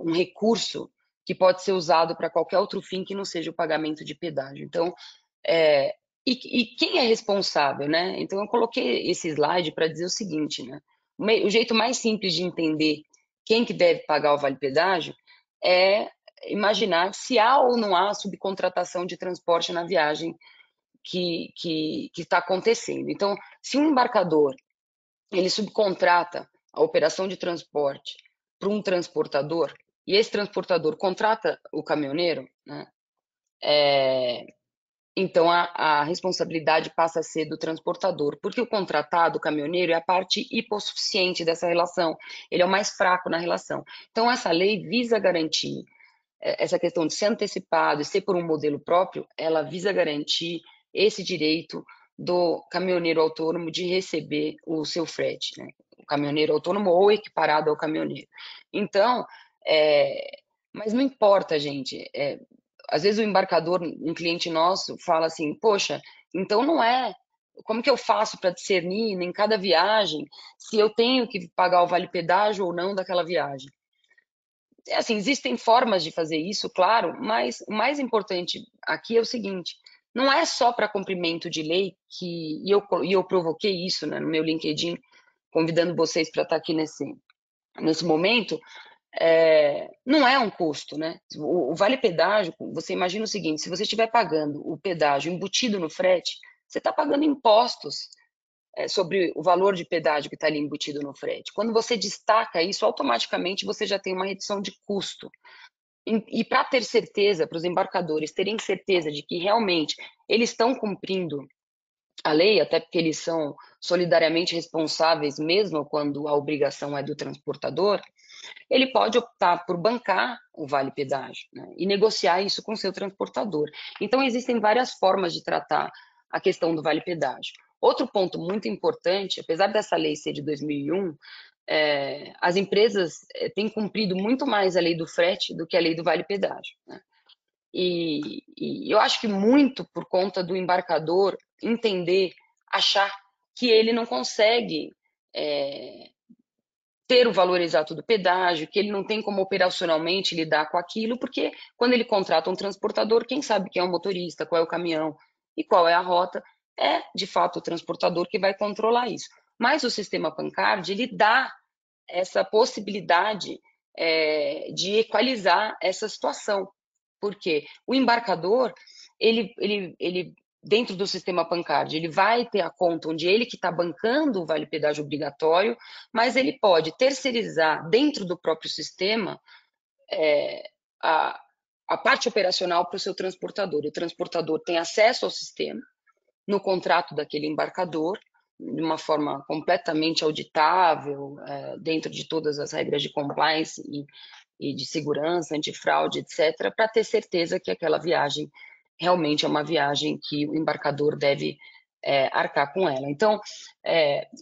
um recurso que pode ser usado para qualquer outro fim que não seja o pagamento de pedágio. Então, e quem é responsável, né? Então, eu coloquei esse slide para dizer o seguinte, né? O jeito mais simples de entender quem que deve pagar o Vale Pedágio é imaginar se há ou não há subcontratação de transporte na viagem que está acontecendo. Então, se um embarcador ele subcontrata a operação de transporte para um transportador e esse transportador contrata o caminhoneiro, né, então a responsabilidade passa a ser do transportador, porque o contratado, o caminhoneiro, é a parte hipossuficiente dessa relação, ele é o mais fraco na relação. Então essa lei visa garantir essa questão de ser antecipado e ser por um modelo próprio, ela visa garantir esse direito do caminhoneiro autônomo de receber o seu frete, né? O caminhoneiro autônomo ou equiparado ao caminhoneiro. Então, mas não importa, gente. Às vezes o embarcador, um cliente nosso, fala assim, poxa, então não é. Como que eu faço para discernir em cada viagem se eu tenho que pagar o vale pedágio ou não daquela viagem? Assim, existem formas de fazer isso, claro, mas o mais importante aqui é o seguinte, não é só para cumprimento de lei, e eu provoquei isso, né, no meu LinkedIn, convidando vocês para estar aqui nesse momento, não é um custo, né? O vale pedágio, você imagina o seguinte, se você estiver pagando o pedágio embutido no frete, você está pagando impostos sobre o valor de pedágio que está ali embutido no frete. Quando você destaca isso, automaticamente você já tem uma redução de custo. E para ter certeza, para os embarcadores terem certeza de que realmente eles estão cumprindo a lei, até porque eles são solidariamente responsáveis, mesmo quando a obrigação é do transportador, ele pode optar por bancar o vale pedágio, né, e negociar isso com o seu transportador. Então, existem várias formas de tratar a questão do vale pedágio. Outro ponto muito importante, apesar dessa lei ser de 2001, as empresas têm cumprido muito mais a lei do frete do que a lei do vale pedágio, né? E eu acho que muito por conta do embarcador entender, achar que ele não consegue ter o valor exato do pedágio, que ele não tem como operacionalmente lidar com aquilo, porque quando ele contrata um transportador, quem sabe quem é o motorista, qual é o caminhão e qual é a rota, é de fato o transportador que vai controlar isso. Mas o sistema Pancard, ele dá essa possibilidade de equalizar essa situação, porque o embarcador, ele dentro do sistema Pancard, ele vai ter a conta onde ele que está bancando o vale pedágio obrigatório, mas ele pode terceirizar dentro do próprio sistema a a parte operacional para o seu transportador. O transportador tem acesso ao sistema no contrato daquele embarcador, de uma forma completamente auditável, dentro de todas as regras de compliance e de segurança, antifraude, etc., para ter certeza que aquela viagem realmente é uma viagem que o embarcador deve arcar com ela. Então,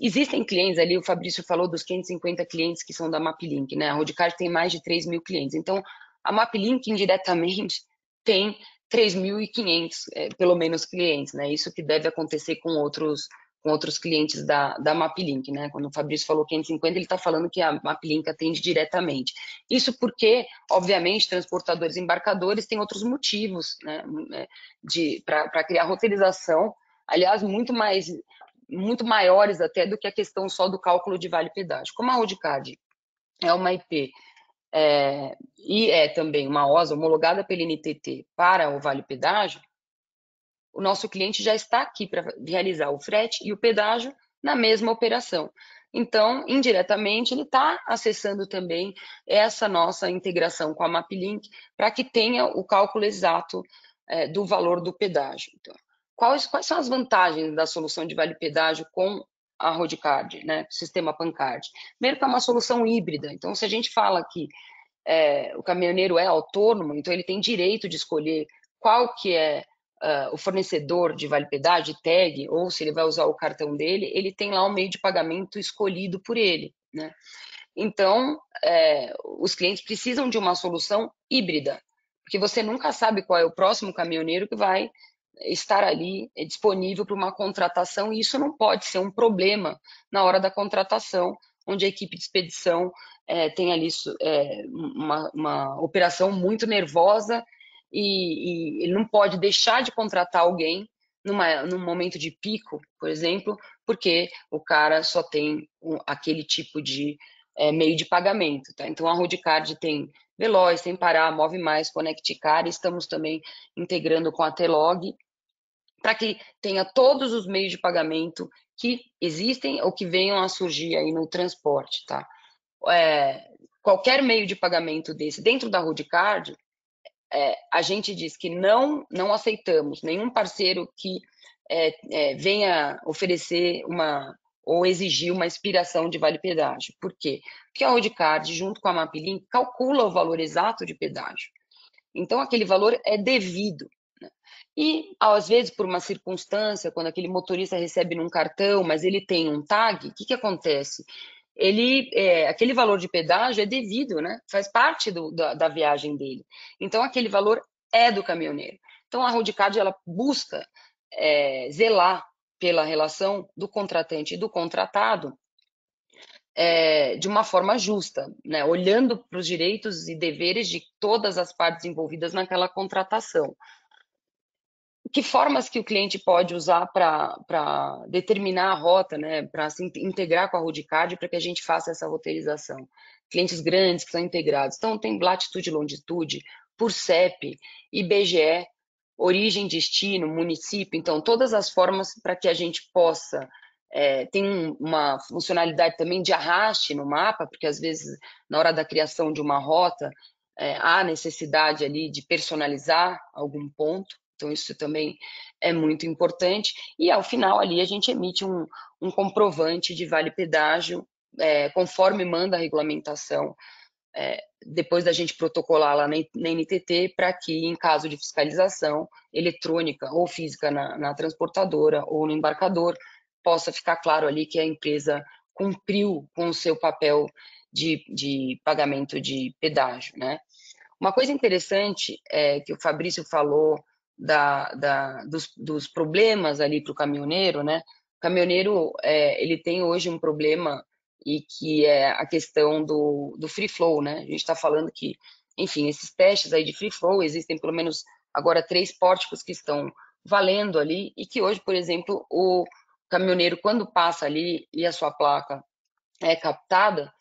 existem clientes ali, o Fabrício falou dos 550 clientes que são da MapLink, né? A Roadcard tem mais de 3 mil clientes. Então, a MapLink indiretamente tem 3.500, pelo menos, clientes, né? Isso que deve acontecer com outros clientes da MapLink, né? Quando o Fabrício falou 550, ele está falando que a MapLink atende diretamente. Isso porque, obviamente, transportadores e embarcadores têm outros motivos, né? Para criar roteirização, aliás, muito maiores até do que a questão só do cálculo de vale-pedágio. Como a Roadcard é uma IP e é também uma OSA homologada pela NTT para o vale-pedágio, o nosso cliente já está aqui para realizar o frete e o pedágio na mesma operação. Então, indiretamente, ele está acessando também essa nossa integração com a MapLink para que tenha o cálculo exato do valor do pedágio. Então, quais são as vantagens da solução de vale-pedágio com a Roadcard, né, o sistema Pancard? Primeiro que é uma solução híbrida. Então, se a gente fala que o caminhoneiro é autônomo, então ele tem direito de escolher qual que é o fornecedor de vale-pedágio, tag, ou se ele vai usar o cartão dele, ele tem lá um meio de pagamento escolhido por ele, né? Então, os clientes precisam de uma solução híbrida, porque você nunca sabe qual é o próximo caminhoneiro que vai estar ali disponível para uma contratação, e isso não pode ser um problema na hora da contratação, onde a equipe de expedição tem ali uma operação muito nervosa e ele não pode deixar de contratar alguém num momento de pico, por exemplo, porque o cara só tem aquele tipo de meio de pagamento. Tá? Então, a Roadcard tem Veloz, tem Pará, Move Mais, Conect Car, estamos também integrando com a Telog, para que tenha todos os meios de pagamento que existem ou que venham a surgir aí no transporte. Tá? Qualquer meio de pagamento desse, dentro da Roadcard, a gente diz que não aceitamos nenhum parceiro que venha oferecer ou exigir uma expiração de vale-pedágio. Por quê? Porque a Roadcard, junto com a MapLink, calcula o valor exato de pedágio. Então, aquele valor é devido. Né? E, às vezes, por uma circunstância, quando aquele motorista recebe num cartão, mas ele tem um tag, o que acontece? Aquele valor de pedágio é devido, né? Faz parte da viagem dele. Então, aquele valor é do caminhoneiro. Então, a Roadcard, ela busca zelar pela relação do contratante e do contratado de uma forma justa, né? Olhando para os direitos e deveres de todas as partes envolvidas naquela contratação. Que formas que o cliente pode usar para determinar a rota, né, para se integrar com a Roadcard, para que a gente faça essa roteirização? Clientes grandes que são integrados. Então, tem latitude e longitude, por CEP, IBGE, origem, destino, município. Então, todas as formas para que a gente possa... tem uma funcionalidade também de arraste no mapa, porque às vezes, na hora da criação de uma rota, há necessidade ali de personalizar algum ponto. Então, isso também é muito importante. E, ao final, ali, a gente emite um comprovante de vale-pedágio, conforme manda a regulamentação, depois da gente protocolar lá na NTT, para que, em caso de fiscalização eletrônica ou física na transportadora ou no embarcador, possa ficar claro ali que a empresa cumpriu com o seu papel de pagamento de pedágio, né? Uma coisa interessante que o Fabrício falou dos problemas ali para o caminhoneiro, né? O caminhoneiro ele tem hoje um problema e que é a questão do free flow, né? A gente está falando que, enfim, esses testes aí de free flow, existem pelo menos agora 3 pórticos que estão valendo ali e que hoje, por exemplo, o caminhoneiro, quando passa ali e a sua placa é captada,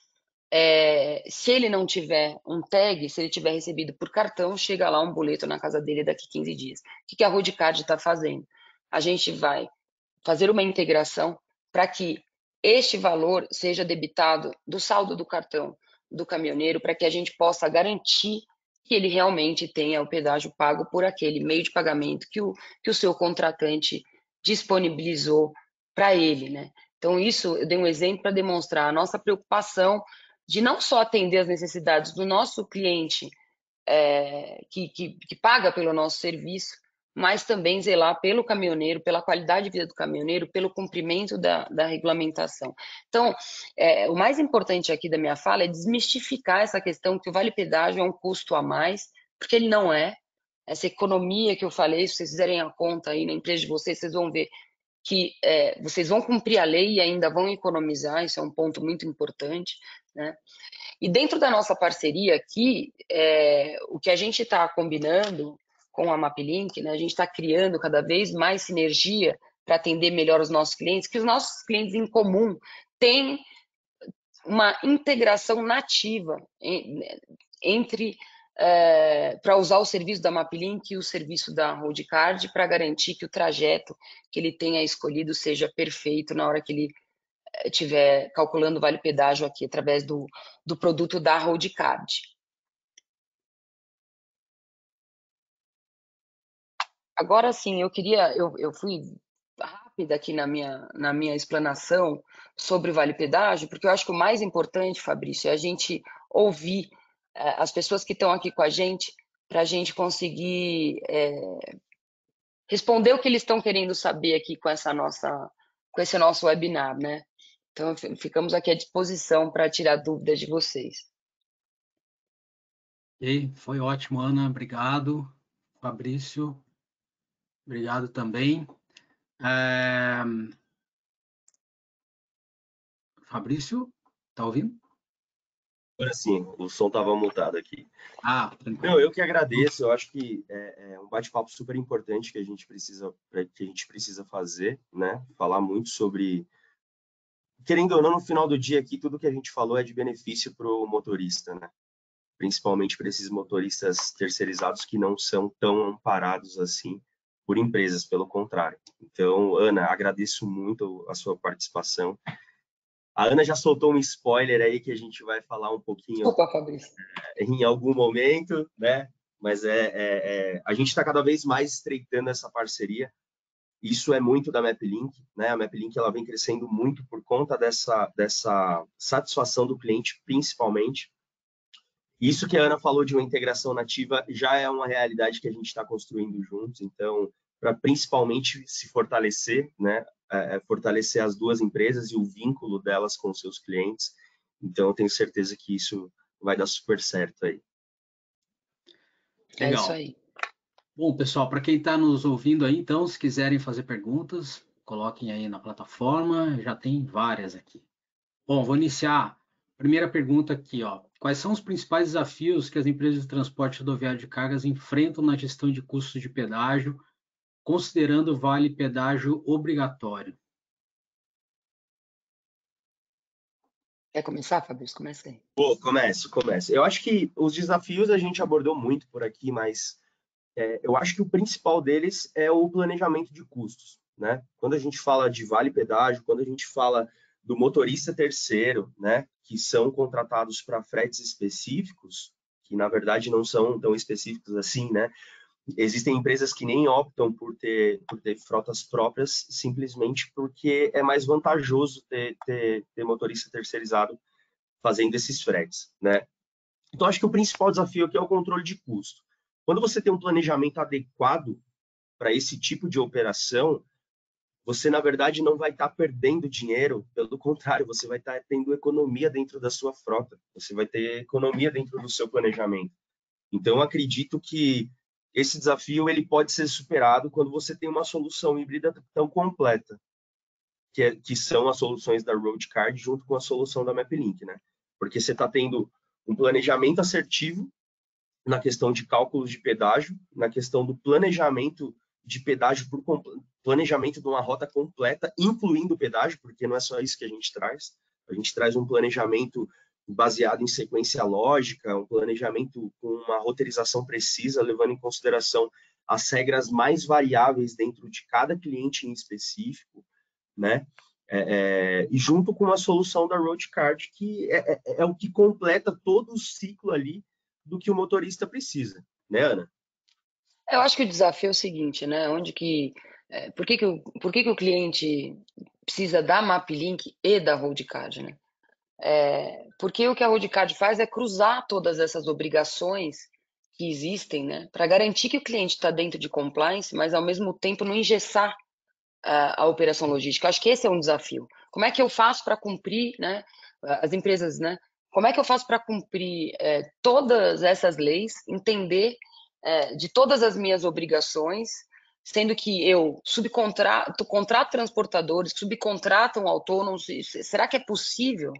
se ele não tiver um tag, se ele tiver recebido por cartão, chega lá um boleto na casa dele daqui 15 dias. O que a Roadcard está fazendo? A gente vai fazer uma integração para que este valor seja debitado do saldo do cartão do caminhoneiro, para que a gente possa garantir que ele realmente tenha o pedágio pago por aquele meio de pagamento que o seu contratante disponibilizou para ele, né? Então, isso eu dei um exemplo para demonstrar a nossa preocupação de não só atender as necessidades do nosso cliente que paga pelo nosso serviço, mas também zelar pelo caminhoneiro, pela qualidade de vida do caminhoneiro, pelo cumprimento da regulamentação. Então, o mais importante aqui da minha fala é desmistificar essa questão que o Vale Pedágio é um custo a mais, porque ele não é. Essa economia que eu falei, se vocês fizerem a conta aí na empresa de vocês, vocês vão ver que vocês vão cumprir a lei e ainda vão economizar, isso é um ponto muito importante, né? E dentro da nossa parceria aqui, o que a gente está combinando com a MapLink, né, a gente está criando cada vez mais sinergia para atender melhor os nossos clientes, que os nossos clientes em comum têm uma integração nativa entre para usar o serviço da MapLink e o serviço da Roadcard para garantir que o trajeto que ele tenha escolhido seja perfeito na hora que ele estiver calculando o vale pedágio aqui através do produto da Roadcard. Agora sim, eu fui rápida aqui na minha explanação sobre o vale pedágio, porque eu acho que o mais importante, Fabrício, é a gente ouvir as pessoas que estão aqui com a gente, para a gente conseguir responder o que eles estão querendo saber aqui com esse nosso webinar, né? Então, ficamos aqui à disposição para tirar dúvidas de vocês. E foi ótimo, Ana. Obrigado. Fabrício, obrigado também. Fabrício, tá ouvindo? Agora sim, o som estava mutado aqui. Tranquilo. Não, eu que agradeço. Eu acho que é um bate-papo super importante que a gente precisa fazer, né? Falar muito sobre, querendo ou não, no final do dia aqui, tudo que a gente falou é de benefício para o motorista, né? Principalmente para esses motoristas terceirizados que não são tão amparados assim por empresas, pelo contrário. Então, Ana, agradeço muito a sua participação. A Ana já soltou um spoiler aí que a gente vai falar um pouquinho. Desculpa, Fabrício. Em algum momento, né? Mas a gente está cada vez mais estreitando essa parceria. Isso é muito da MapLink, né? A MapLink ela vem crescendo muito por conta dessa satisfação do cliente, principalmente. Isso que a Ana falou de uma integração nativa já é uma realidade que a gente está construindo juntos. Então, para principalmente se fortalecer, né? Fortalecer as duas empresas e o vínculo delas com seus clientes. Então, eu tenho certeza que isso vai dar super certo aí. Legal. É isso aí. Bom, pessoal, para quem está nos ouvindo aí, então, se quiserem fazer perguntas, coloquem aí na plataforma, já tem várias aqui. Bom, vou iniciar. Primeira pergunta aqui, ó. Quais são os principais desafios que as empresas de transporte rodoviário de cargas enfrentam na gestão de custos de pedágio, considerando o vale pedágio obrigatório? Quer começar, Fabrício? Comece aí. Começo. Eu acho que os desafios a gente abordou muito por aqui, mas eu acho que o principal deles é o planejamento de custos, né? Quando a gente fala de vale pedágio, quando a gente fala do motorista terceiro, né, que são contratados para fretes específicos, que na verdade não são tão específicos assim, né? Existem empresas que nem optam por ter frotas próprias, simplesmente porque é mais vantajoso ter motorista terceirizado fazendo esses fretes, né? Então, acho que o principal desafio aqui é o controle de custo. Quando você tem um planejamento adequado para esse tipo de operação, você, na verdade, não vai estar perdendo dinheiro, pelo contrário, você vai estar tendo economia dentro da sua frota, você vai ter economia dentro do seu planejamento. Então, acredito que esse desafio ele pode ser superado quando você tem uma solução híbrida tão completa, que são as soluções da Roadcard junto com a solução da MapLink, né? Porque você está tendo um planejamento assertivo na questão de cálculos de pedágio, na questão do planejamento de pedágio planejamento de uma rota completa, incluindo o pedágio, porque não é só isso que a gente traz. A gente traz um planejamento baseado em sequência lógica, um planejamento com uma roteirização precisa, levando em consideração as regras mais variáveis dentro de cada cliente em específico, né? E junto com a solução da Roadcard, que é o que completa todo o ciclo ali do que o motorista precisa, né, Ana? Eu acho que o desafio é o seguinte, né? Por que que o cliente precisa da MapLink e da Roadcard, né? Porque o que a Roadcard faz é cruzar todas essas obrigações que existem, né? Para garantir que o cliente está dentro de compliance, mas ao mesmo tempo não engessar a operação logística. Acho que esse é um desafio. Como é que eu faço para cumprir, né? As empresas, né? Como é que eu faço para cumprir todas essas leis, entender de todas as minhas obrigações, sendo que eu contrato transportadores, subcontratam autônomos? Será que é possível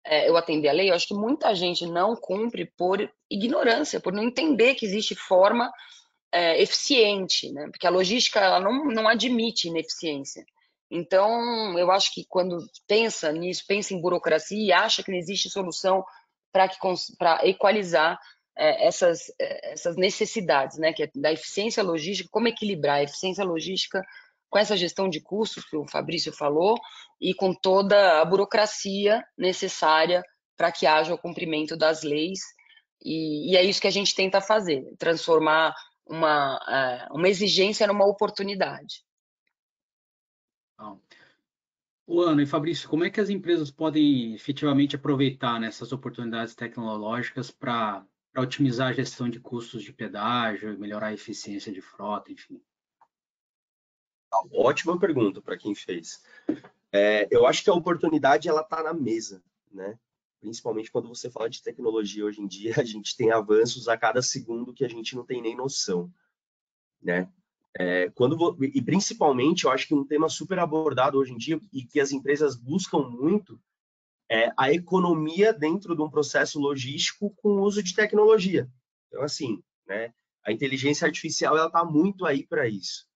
eu atender a lei? Eu acho que muita gente não cumpre por ignorância, por não entender que existe forma eficiente, né? Porque a logística ela não admite ineficiência. Então, eu acho que quando pensa nisso, pensa em burocracia e acha que não existe solução para equalizar essas necessidades, né? Que é da eficiência logística, como equilibrar a eficiência logística com essa gestão de custos que o Fabrício falou e com toda a burocracia necessária para que haja o cumprimento das leis. E é isso que a gente tenta fazer, transformar uma exigência numa oportunidade. Então, ô, Ana e Fabrício, como é que as empresas podem efetivamente aproveitar nessas oportunidades tecnológicas para otimizar a gestão de custos de pedágio, melhorar a eficiência de frota, enfim? Ótima pergunta para quem fez. Eu acho que a oportunidade ela está na mesa, né? Principalmente quando você fala de tecnologia hoje em dia, a gente tem avanços a cada segundo que a gente não tem nem noção, né? E principalmente, eu acho que um tema super abordado hoje em dia e que as empresas buscam muito é a economia dentro de um processo logístico com o uso de tecnologia. Então, assim, né? A inteligência artificial ela está muito aí para isso.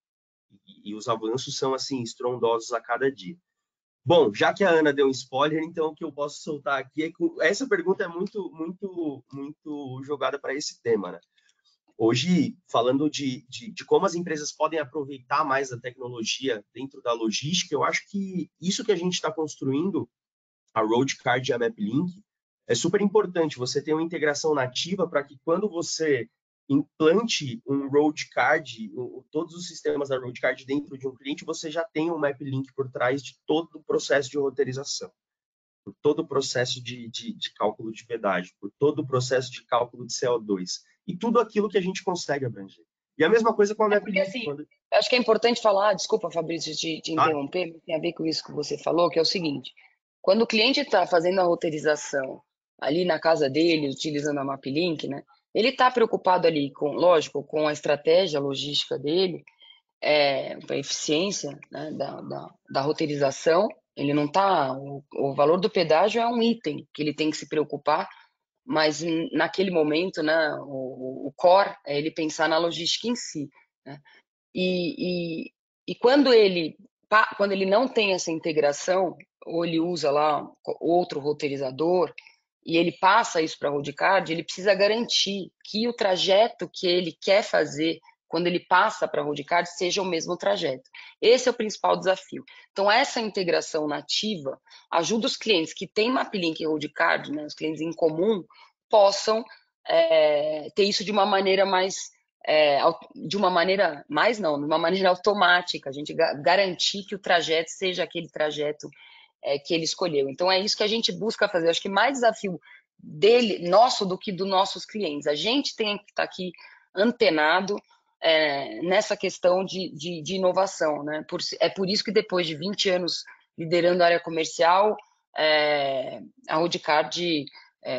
E os avanços são assim estrondosos a cada dia. Bom, já que a Ana deu um spoiler, então o que eu posso soltar aqui é que essa pergunta é muito jogada para esse tema, né? Hoje, falando de como as empresas podem aproveitar mais a tecnologia dentro da logística, eu acho que isso que a gente está construindo, a Roadcard e a MapLink, é super importante. Você ter uma integração nativa para que quando você implante um Roadcard, todos os sistemas da Roadcard dentro de um cliente, você já tem um MapLink por trás de todo o processo de roteirização, por todo o processo de cálculo de pedágio, por todo o processo de cálculo de CO2 e tudo aquilo que a gente consegue abranger. E a mesma coisa com a Porque MapLink. assim, acho que é importante falar, desculpa, Fabrício, te interromper, mas tem a ver com isso que você falou, que é o seguinte: quando o cliente está fazendo a roteirização ali na casa dele, utilizando a MapLink, né? Ele está preocupado ali lógico, com a estratégia logística dele, com a eficiência, né, da roteirização. Ele não está. O valor do pedágio é um item que ele tem que se preocupar, mas naquele momento, né, o core é ele pensar na logística em si, né? E quando ele não tem essa integração, ou ele usa lá outro roteirizador, e ele passa isso para a Roadcard, ele precisa garantir que o trajeto que ele quer fazer quando ele passa para a Roadcard seja o mesmo trajeto. Esse é o principal desafio. Então, essa integração nativa ajuda os clientes que têm MapLink e Roadcard, né, os clientes em comum, possam ter isso de uma maneira de uma maneira automática, a gente garantir que o trajeto seja aquele trajeto que ele escolheu. Então é isso que a gente busca fazer. Acho que mais desafio nosso do que dos nossos clientes. A gente tem que estar aqui antenado nessa questão de inovação, né? É por isso que depois de 20 anos liderando a área comercial, a Roadcard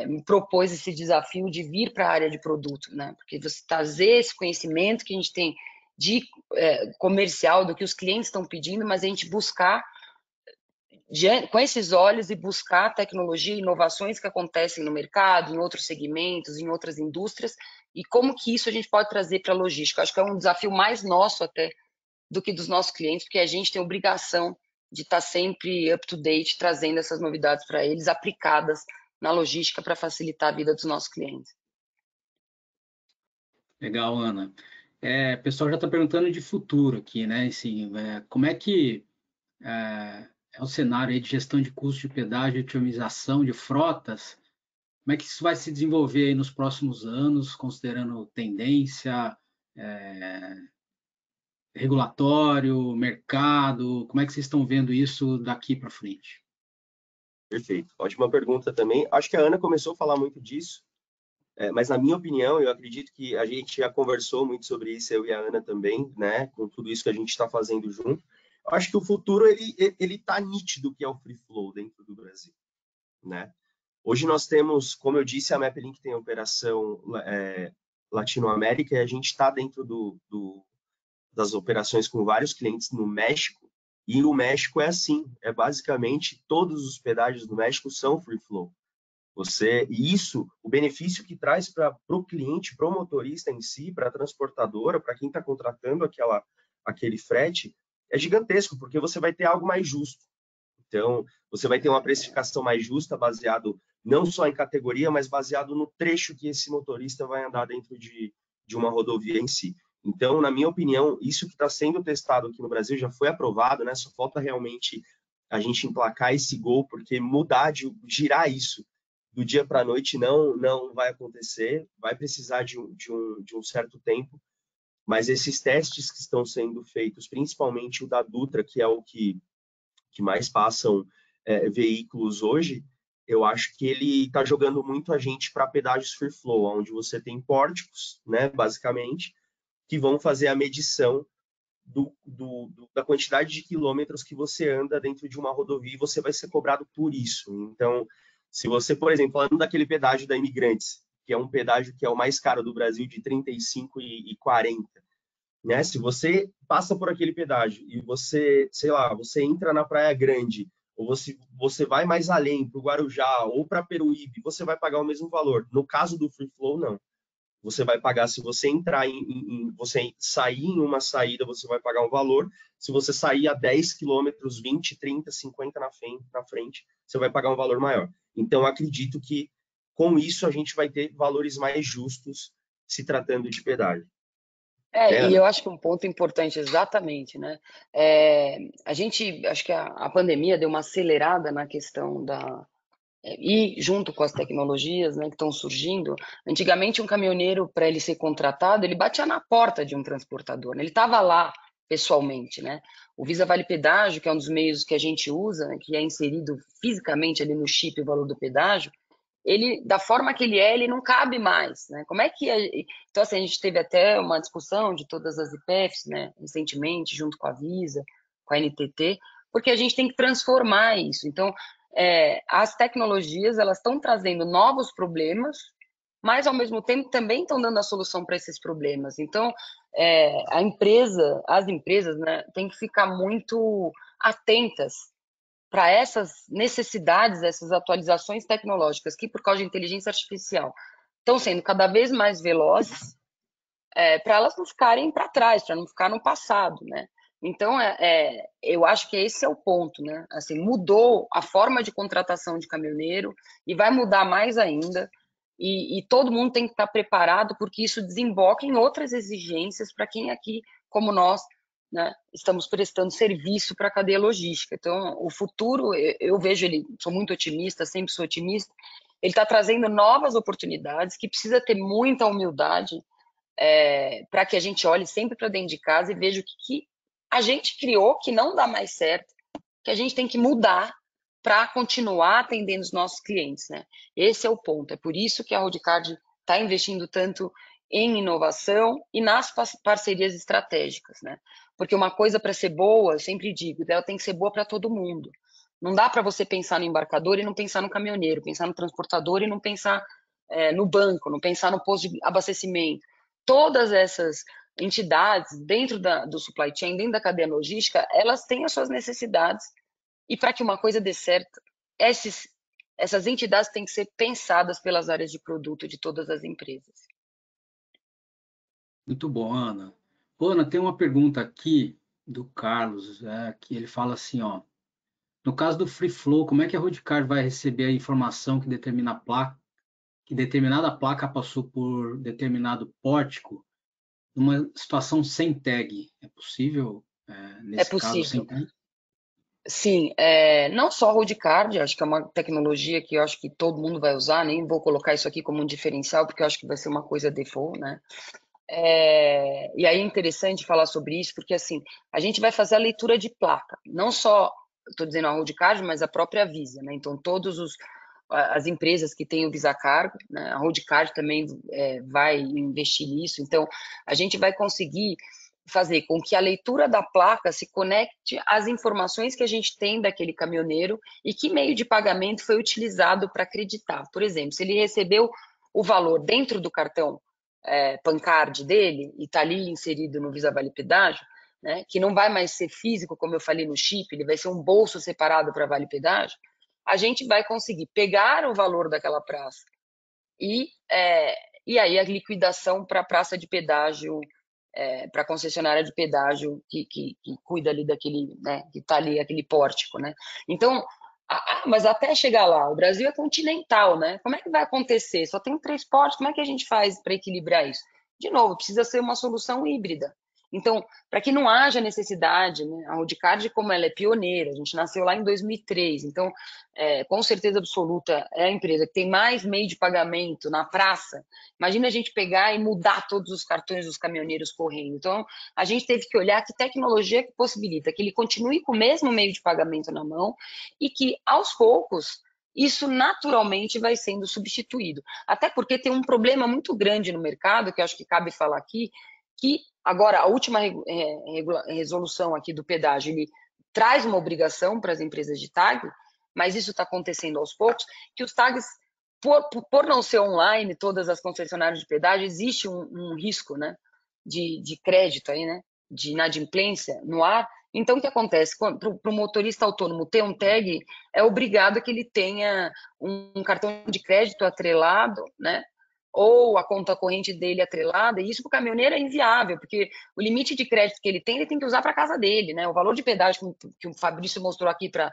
me propôs esse desafio de vir para a área de produto, né? Porque você trazer esse conhecimento que a gente tem de comercial, do que os clientes estão pedindo, mas a gente buscar com esses olhos e buscar tecnologia e inovações que acontecem no mercado, em outros segmentos, em outras indústrias, e como que isso a gente pode trazer para a logística. Acho que é um desafio mais nosso até do que dos nossos clientes, porque a gente tem obrigação de estar sempre up to date, trazendo essas novidades para eles, aplicadas na logística para facilitar a vida dos nossos clientes. Legal, Ana. O pessoal já está perguntando de futuro aqui, né? Assim, como é que é o cenário aí de gestão de custo de pedágio e otimização de frotas Como é que isso vai se desenvolver aí nos próximos anos, considerando tendência, regulatório, mercado? Como é que vocês estão vendo isso daqui para frente? Perfeito. Ótima pergunta também. Acho que a Ana começou a falar muito disso, mas na minha opinião, eu acredito que a gente já conversou muito sobre isso, eu e a Ana também, né? Com tudo isso que a gente está fazendo junto. Eu acho que o futuro, ele tá nítido que é o Free Flow dentro do Brasil, né? Hoje nós temos, como eu disse, a MapLink tem operação Latinoamérica e a gente está dentro das operações com vários clientes no México, e o México é assim, basicamente todos os pedágios do México são free flow. E isso, o benefício que traz para o cliente, para o motorista em si, para a transportadora, para quem está contratando aquele frete, é gigantesco, porque você vai ter algo mais justo. Então, você vai ter uma precificação mais justa, baseado não só em categoria, mas baseado no trecho que esse motorista vai andar dentro de uma rodovia em si. Então, na minha opinião, isso que está sendo testado aqui no Brasil já foi aprovado, né? Só falta realmente a gente emplacar esse gol, porque girar isso do dia para a noite não vai acontecer, vai precisar de um certo tempo, mas esses testes que estão sendo feitos, principalmente o da Dutra, que é o que mais passam veículos hoje, eu acho que ele está jogando muito a gente para pedágios free flow, onde você tem pórticos, né, basicamente, que vão fazer a medição da quantidade de quilômetros que você anda dentro de uma rodovia e você vai ser cobrado por isso. Então, se você, por exemplo, falando daquele pedágio da Imigrantes, que é um pedágio que é o mais caro do Brasil, de 35 e 40, né? Se você passa por aquele pedágio e você, sei lá, você entra na Praia Grande, ou você vai mais além, para o Guarujá ou para Peruíbe, você vai pagar o mesmo valor. No caso do Free Flow, não. Você vai pagar, se você entrar você sair em uma saída, você vai pagar um valor. Se você sair a 10 quilômetros, 20, 30, 50 na frente, você vai pagar um valor maior. Então, acredito que com isso a gente vai ter valores mais justos se tratando de pedágio. E eu acho que um ponto importante, exatamente, né? Acho que a pandemia deu uma acelerada na questão e junto com as tecnologias, né, que estão surgindo. Antigamente, um caminhoneiro, para ele ser contratado, ele batia na porta de um transportador, né? Ele estava lá pessoalmente, né? O Visa Vale Pedágio, que é um dos meios que a gente usa, né, que é inserido fisicamente ali no chip o valor do pedágio, ele, da forma que ele é, ele não cabe mais, né? Como é que então assim, a gente teve até uma discussão de todas as IPFs, né, recentemente, junto com a Visa, com a NTT, porque a gente tem que transformar isso. Então, as tecnologias, elas estão trazendo novos problemas, mas ao mesmo tempo também estão dando a solução para esses problemas. Então, as empresas, né, têm que ficar muito atentas para essas necessidades, essas atualizações tecnológicas que, por causa de inteligência artificial, estão sendo cada vez mais velozes, para elas não ficarem para trás, para não ficar no passado, né? Então, eu acho que esse é o ponto, né? Assim, mudou a forma de contratação de caminhoneiro e vai mudar mais ainda. E todo mundo tem que estar preparado, porque isso desemboca em outras exigências para quem aqui, como nós, né, estamos prestando serviço para a cadeia logística. Então, o futuro, eu vejo ele, sou muito otimista, sempre sou otimista, ele está trazendo novas oportunidades, que precisa ter muita humildade, para que a gente olhe sempre para dentro de casa e veja o que a gente criou que não dá mais certo, que a gente tem que mudar para continuar atendendo os nossos clientes, né? Esse é o ponto. É por isso que a Roadcard está investindo tanto em inovação e nas parcerias estratégicas, né? Porque uma coisa, para ser boa, eu sempre digo, ela tem que ser boa para todo mundo. Não dá para você pensar no embarcador e não pensar no caminhoneiro, pensar no transportador e não pensar no banco, não pensar no posto de abastecimento. Todas essas entidades dentro do supply chain, dentro da cadeia logística, elas têm as suas necessidades, e para que uma coisa dê certo, essas entidades têm que ser pensadas pelas áreas de produto de todas as empresas. Muito bom, Ana. Ana, tem uma pergunta aqui do Carlos, que ele fala assim, ó, no caso do Free Flow, como é que a Roadcar vai receber a informação que determinada placa passou por determinado pórtico numa situação sem tag? É possível, nesse caso, sem tag? Sim, não só road card, acho que é uma tecnologia que eu acho que todo mundo vai usar, nem vou colocar isso aqui como um diferencial, porque eu acho que vai ser uma coisa default, né? E aí é interessante falar sobre isso, porque assim, a gente vai fazer a leitura de placa, não só, estou dizendo a road card, mas a própria Visa, né? Então, as empresas que têm o Visa Cargo, né? A road card também vai investir nisso, então a gente vai conseguir fazer com que a leitura da placa se conecte às informações que a gente tem daquele caminhoneiro e que meio de pagamento foi utilizado para acreditar. Por exemplo, se ele recebeu o valor dentro do cartão Pancard dele e está ali inserido no Visa Vale Pedágio, né, que não vai mais ser físico, como eu falei no chip, ele vai ser um bolso separado para Vale Pedágio, a gente vai conseguir pegar o valor daquela praça e, e aí a liquidação para a praça de pedágio, para a concessionária de pedágio que cuida ali daquele, né, que está ali, aquele pórtico, né? Então, mas até chegar lá, o Brasil é continental, né? Como é que vai acontecer? Só tem 3 portos, como é que a gente faz para equilibrar isso? De novo, precisa ser uma solução híbrida. Então, para que não haja necessidade, né? A Roadcard, como ela é pioneira, a gente nasceu lá em 2003, então, com certeza absoluta, é a empresa que tem mais meio de pagamento na praça. Imagina a gente pegar e mudar todos os cartões dos caminhoneiros correndo. Então, a gente teve que olhar que tecnologia que possibilita que ele continue com o mesmo meio de pagamento na mão e que, aos poucos, isso naturalmente vai sendo substituído. Até porque tem um problema muito grande no mercado, que eu acho que cabe falar aqui, que agora a última resolução aqui do pedágio, ele traz uma obrigação para as empresas de tag, mas isso está acontecendo aos poucos, que os tags, por não ser online, todas as concessionárias de pedágio, existe um risco, né, de crédito aí, né, de inadimplência no ar. Então, o que acontece? Para o motorista autônomo ter um tag, é obrigado que ele tenha um cartão de crédito atrelado, né, ou a conta corrente dele atrelada, e isso para o caminhoneiro é inviável, porque o limite de crédito que ele tem que usar para a casa dele, né? O valor de pedágio que o Fabrício mostrou aqui para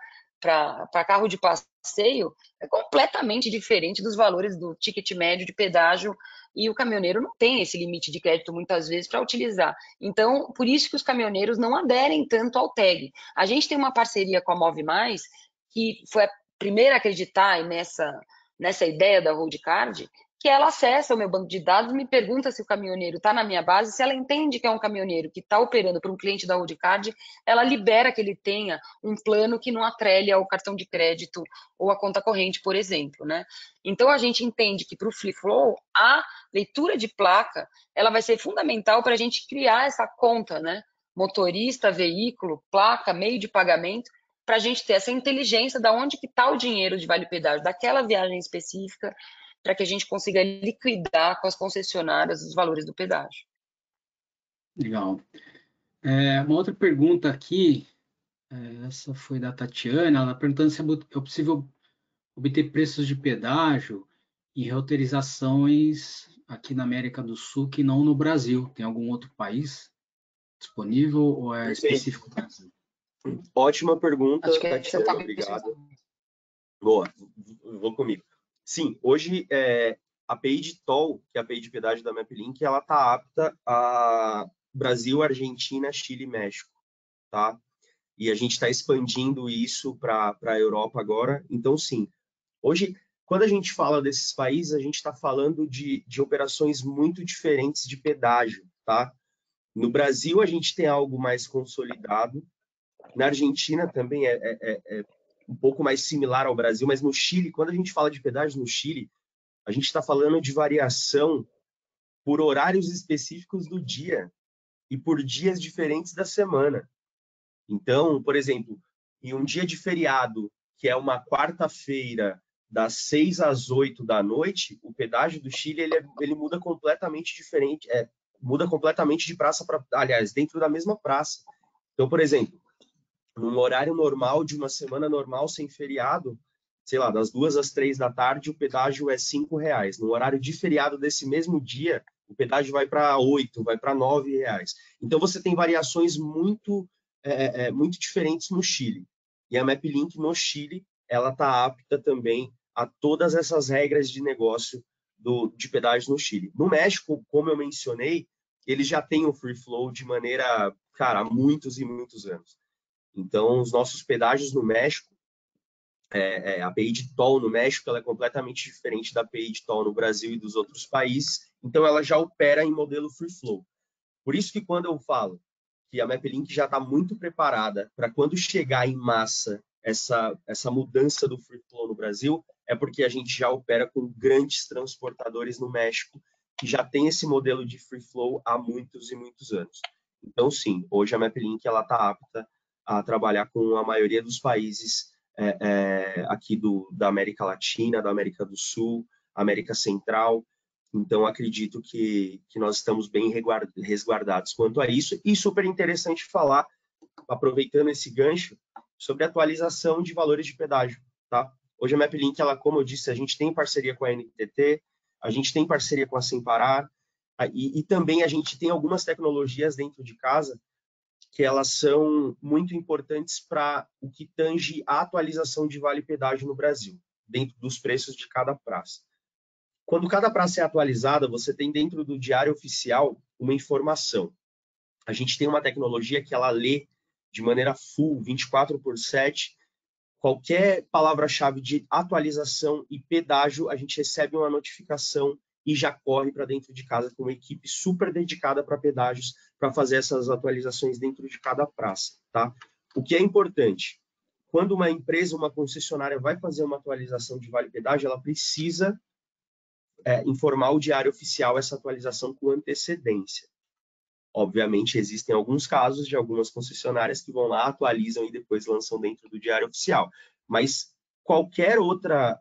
carro de passeio é completamente diferente dos valores do ticket médio de pedágio, e o caminhoneiro não tem esse limite de crédito muitas vezes para utilizar. Então, por isso que os caminhoneiros não aderem tanto ao tag. A gente tem uma parceria com a Move Mais, que foi a primeira a acreditar nessa ideia da Road Card, que ela acessa o meu banco de dados, me pergunta se o caminhoneiro está na minha base, se ela entende que é um caminhoneiro que está operando para um cliente da Road Card, ela libera que ele tenha um plano que não atrele ao cartão de crédito ou à conta corrente, por exemplo, né? Então a gente entende que para o Free Flow a leitura de placa ela vai ser fundamental para a gente criar essa conta, né? Motorista, veículo, placa, meio de pagamento, para a gente ter essa inteligência da onde que está o dinheiro de vale pedágio daquela viagem específica, para que a gente consiga liquidar com as concessionárias os valores do pedágio. Legal. Uma outra pergunta aqui, essa foi da Tatiana, ela perguntando se é possível obter preços de pedágio e roteirizações aqui na América do Sul que não no Brasil. Tem algum outro país disponível ou é Perfeito. específico do Brasil? Ótima pergunta, Acho que Tatiana, obrigado. Boa, vou comigo. Sim, hoje a API de toll, que é a API de pedágio da MapLink, ela está apta a Brasil, Argentina, Chile e México, tá? E a gente está expandindo isso para a Europa agora. Então, sim, hoje, quando a gente fala desses países, a gente está falando de operações muito diferentes de pedágio, tá? No Brasil, a gente tem algo mais consolidado. Na Argentina também é um pouco mais similar ao Brasil, mas no Chile, quando a gente fala de pedágio no Chile, a gente está falando de variação por horários específicos do dia e por dias diferentes da semana. Então, por exemplo, em um dia de feriado, que é uma quarta-feira, das 6 às 8 da noite, o pedágio do Chile ele muda completamente diferente, muda completamente de praça para, aliás, dentro da mesma praça. Então, por exemplo, num horário normal de uma semana normal sem feriado, sei lá, das 2 às 3 da tarde, o pedágio é R$ 5. No horário de feriado desse mesmo dia, o pedágio vai para 8, vai para R$ 9. Então você tem variações muito diferentes no Chile. E a MapLink no Chile, ela está apta também a todas essas regras de negócio de pedágio no Chile. No México, como eu mencionei, eles já têm o Free Flow de maneira, cara, há muitos e muitos anos. Então, os nossos pedágios no México, a API de toll no México, ela é completamente diferente da API de toll no Brasil e dos outros países, então ela já opera em modelo free flow. Por isso que quando eu falo que a MapLink já está muito preparada para quando chegar em massa essa mudança do free flow no Brasil, é porque a gente já opera com grandes transportadores no México que já tem esse modelo de free flow há muitos e muitos anos. Então, sim, hoje a MapLink está apta a trabalhar com a maioria dos países aqui da América Latina, da América do Sul, América Central. Então, acredito que nós estamos bem resguardados quanto a isso. E super interessante falar, aproveitando esse gancho, sobre a atualização de valores de pedágio. Tá? Hoje a MapLink, como eu disse, a gente tem parceria com a NTT, a gente tem parceria com a Sem Parar, e também a gente tem algumas tecnologias dentro de casa que elas são muito importantes para o que tange a atualização de vale pedágio no Brasil, dentro dos preços de cada praça. Quando cada praça é atualizada, você tem dentro do diário oficial uma informação. A gente tem uma tecnologia que ela lê de maneira full, 24/7, qualquer palavra-chave de atualização e pedágio, a gente recebe uma notificação e já corre para dentro de casa com uma equipe super dedicada para pedágios, para fazer essas atualizações dentro de cada praça. Tá? O que é importante, quando uma empresa, uma concessionária vai fazer uma atualização de vale pedágio, ela precisa informar o diário oficial essa atualização com antecedência. Obviamente, existem alguns casos de algumas concessionárias que vão lá, atualizam e depois lançam dentro do diário oficial. Mas qualquer outra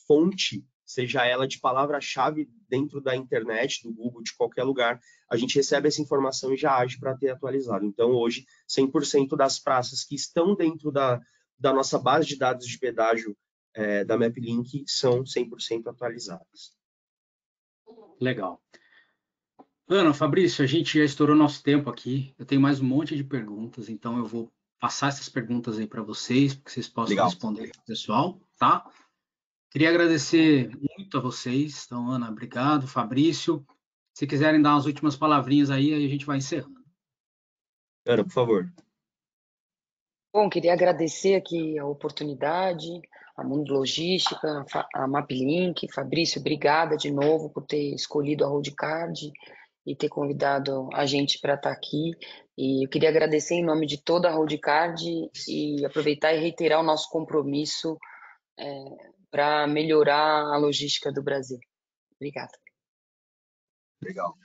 fonte, seja ela de palavra-chave dentro da internet, do Google, de qualquer lugar, a gente recebe essa informação e já age para ter atualizado. Então, hoje, 100% das praças que estão dentro da nossa base de dados de pedágio da MapLink são 100% atualizadas. Legal. Ana, Fabrício, a gente já estourou nosso tempo aqui. Eu tenho mais um monte de perguntas, então eu vou passar essas perguntas aí para vocês, para que vocês possam responder para o pessoal, tá? Queria agradecer muito a vocês. Então, Ana, obrigado. Fabrício, se quiserem dar umas últimas palavrinhas aí a gente vai encerrando. Ana, por favor. Bom, queria agradecer aqui a oportunidade, a Mundo Logística, a MapLink. Fabrício, obrigada de novo por ter escolhido a Roadcard e ter convidado a gente para estar aqui. E eu queria agradecer em nome de toda a Roadcard e aproveitar e reiterar o nosso compromisso para melhorar a logística do Brasil. Obrigada. Legal.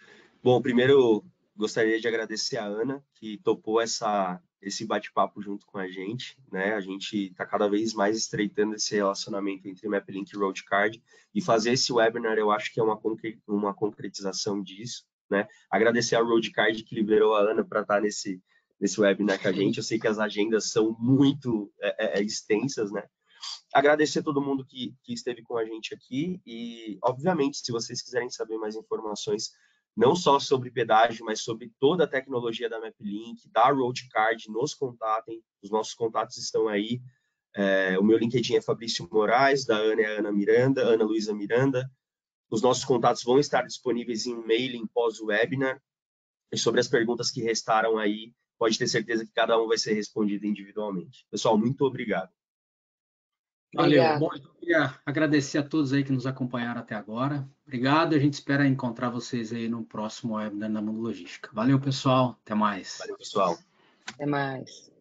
Bom, primeiro gostaria de agradecer a Ana, que topou esse bate-papo junto com a gente, né? A gente está cada vez mais estreitando esse relacionamento entre MapLink e Roadcard, e fazer esse webinar eu acho que é uma concretização disso, né? Agradecer a Roadcard que liberou a Ana para estar nesse webinar com a gente. Eu sei que as agendas são muito extensas, né? Agradecer a todo mundo que esteve com a gente aqui e, obviamente, se vocês quiserem saber mais informações, não só sobre pedágio, mas sobre toda a tecnologia da MapLink, da Roadcard, nos contatem. Os nossos contatos estão aí. O meu LinkedIn é Fabrício Moraes, da Ana é Ana Luísa Miranda. Os nossos contatos vão estar disponíveis em e-mail pós-webinar. E sobre as perguntas que restaram aí, pode ter certeza que cada um vai ser respondido individualmente. Pessoal, muito obrigado. Valeu. Obrigada. Bom, eu queria agradecer a todos aí que nos acompanharam até agora. Obrigado. A gente espera encontrar vocês aí no próximo webinar da Mundo Logística. Valeu, pessoal. Até mais. Valeu, pessoal. Até mais.